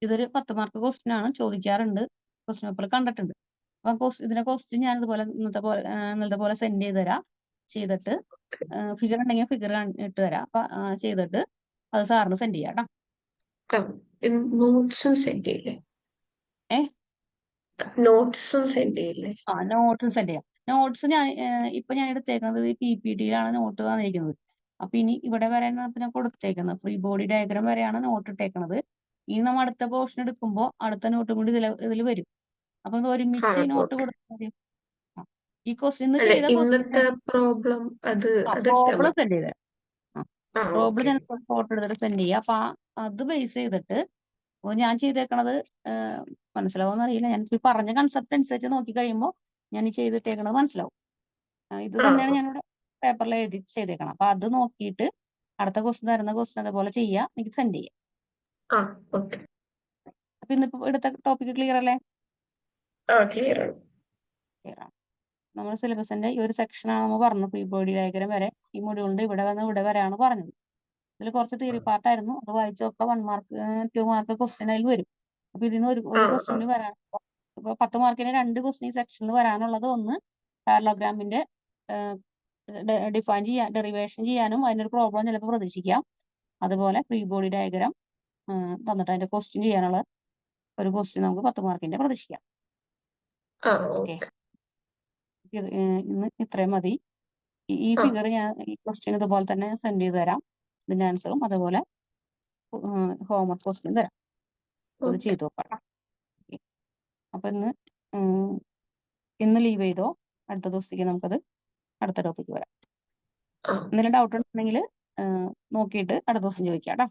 ഇതൊരു 10 മാർക്ക് ക്വസ്റ്റ്യൻ ആണ്, ചോദിക്കാറുണ്ട്, ക്വസ്റ്റ്യൻ പേപ്പർ കണ്ടിട്ടുണ്ട്. അപ്പൊ ഇതിന്റെ ക്വസ്റ്റ്യൻ ഞാൻ ഇതുപോലെ ഇന്നത്തെ പോലെ സെൻഡ് ചെയ്ത് തരാം. ചെയ്തിട്ട് ഫിഗർ ഉണ്ടെങ്കിൽ ഫിഗർ ഇട്ട് തരാം. അപ്പൊ ചെയ്തിട്ട് അത് സാറിന് സെൻഡ് ചെയ്യാം കേട്ടോ. നോട്ട്സും സെൻഡ് ചെയ്യില്ലേ? നോട്ട്സും സെൻഡ് ചെയ്യില്ലേ? നോട്ട്സ് സെൻഡ് ചെയ്യാം. നോട്ട്സ് ഞാൻ എടുത്തേക്കുന്നത് ഈ PPT-യിലാണ് നോട്ട് തന്നിരിക്കുന്നത്. അപ്പൊ ഇനി ഇവിടെ വരെയാണ് ഞാൻ കൊടുത്തേക്കുന്നത്. ഫ്രീ ബോഡി ഡയഗ്രാം വരെയാണ് നോട്ട് ഇട്ടേക്കുന്നത്. ഇനി നമ്മൾ അടുത്ത പോർഷൻ എടുക്കുമ്പോൾ അടുത്ത നോട്ടും കൂടി ഇതിൽ വരും. അപ്പൊ ഒരുമിച്ച് നോട്ട് കൊടുത്താൽ ഈ ക്വസ്റ്റ്യൻ ഇന്നത്തെ പ്രോബ്ലം സെൻഡ് ചെയ്തരാം. പ്രോബ്ലം ഞാൻ ഫോട്ടോ എടുത്തിട്ട് സെൻഡ് ചെയ്യാം. അപ്പൊ അത് ബേസ് ചെയ്തിട്ട് ഞാൻ ചെയ്തേക്കണത് മനസ്സിലാവുമെന്ന് അറിയില്ല. ഞാൻ ഈ പറഞ്ഞ കൺസെപ്റ്റ് അനുസരിച്ച് നോക്കി കഴിയുമ്പോൾ ഞാൻ ഈ ചെയ്തിട്ടേക്കണത് മനസ്സിലാവും. ഇത് തന്നെയാണ് ഞാനിവിടെ പേപ്പറിൽ എഴുതി ചെയ്തേക്കണം. അപ്പൊ അത് നോക്കിയിട്ട് അടുത്ത ക്വസ്റ്റ്യൻ തരുന്ന ക്വസ്റ്റ്യൻ അതുപോലെ ചെയ്യാം, എനിക്ക് സെൻഡ് ചെയ്യാം. അപ്പൊ ഇന്നിപ്പോ എടുത്ത ടോപ്പിക് ക്ലിയർ അല്ലേ? ക്ലിയർ ആണ്. നമ്മുടെ സിലബസിന്റെ ഈ ഒരു സെക്ഷൻ ആണ് നമ്മൾ പറഞ്ഞു, ഫ്രീ ബോഡി ഡയഗ്രാം വരെ. ഈ മൊഡ്യൂളിന്റെ ഇവിടെ വരെയാണ് പറഞ്ഞത്. ഇതിൽ കുറച്ച് തിയറി പാർട്ടായിരുന്നു. അത് വായിച്ചു നോക്കുക. 1 മാർക്ക് 2 മാർക്ക് ക്വസ്റ്റ്യൻ അതിൽ വരും. അപ്പൊ ഇതിന് ഒരു ക്വസ്റ്റ്യൻ വരാൻ, ഇപ്പൊ 10 മാർക്കിന് 2 ക്വസ്റ്റ്യൻ സെക്ഷനിൽ വരാനുള്ളത്, ഒന്ന് പാരലോഗ്രാമിന്റെ ഡെറിവേഷൻ ചെയ്യാനും അതിനൊരു പ്രോബ്ലം ചിലപ്പോൾ പ്രതീക്ഷിക്കാം. അതുപോലെ ഫ്രീ ബോഡി ഡയഗ്രാം തന്നിട്ട് അതിന്റെ ക്വസ്റ്റ്യൻ ചെയ്യാനുള്ള ഒരു ക്വസ്റ്റ്യൻ നമുക്ക് 10 മാർക്കിന്റെ പ്രതീക്ഷിക്കാം. ഇന്ന് ഇത്രയും മതി. ഈ ഫിഗർ ഞാൻ ഈ ക്വസ്റ്റ്യൻ ഇതുപോലെ തന്നെ സെൻഡ് ചെയ്ത് തരാം. ഇതിന്റെ ആൻസറും അതുപോലെ ഹോംവർക്ക് ക്വസ്റ്റ്യൻ തരാം. അത് ചെയ്തു നോക്കാം. അപ്പൊ ഇന്ന് ലീവ് ചെയ്തോ, അടുത്ത ദിവസത്തേക്ക് നമുക്കത് അടുത്ത ടോപ്പിക്ക് വരാം. എന്തെങ്കിലും ഡൗട്ട് ഉണ്ടെങ്കിൽ നോക്കിയിട്ട് അടുത്ത ദിവസം ചോദിക്കാം കേട്ടോ.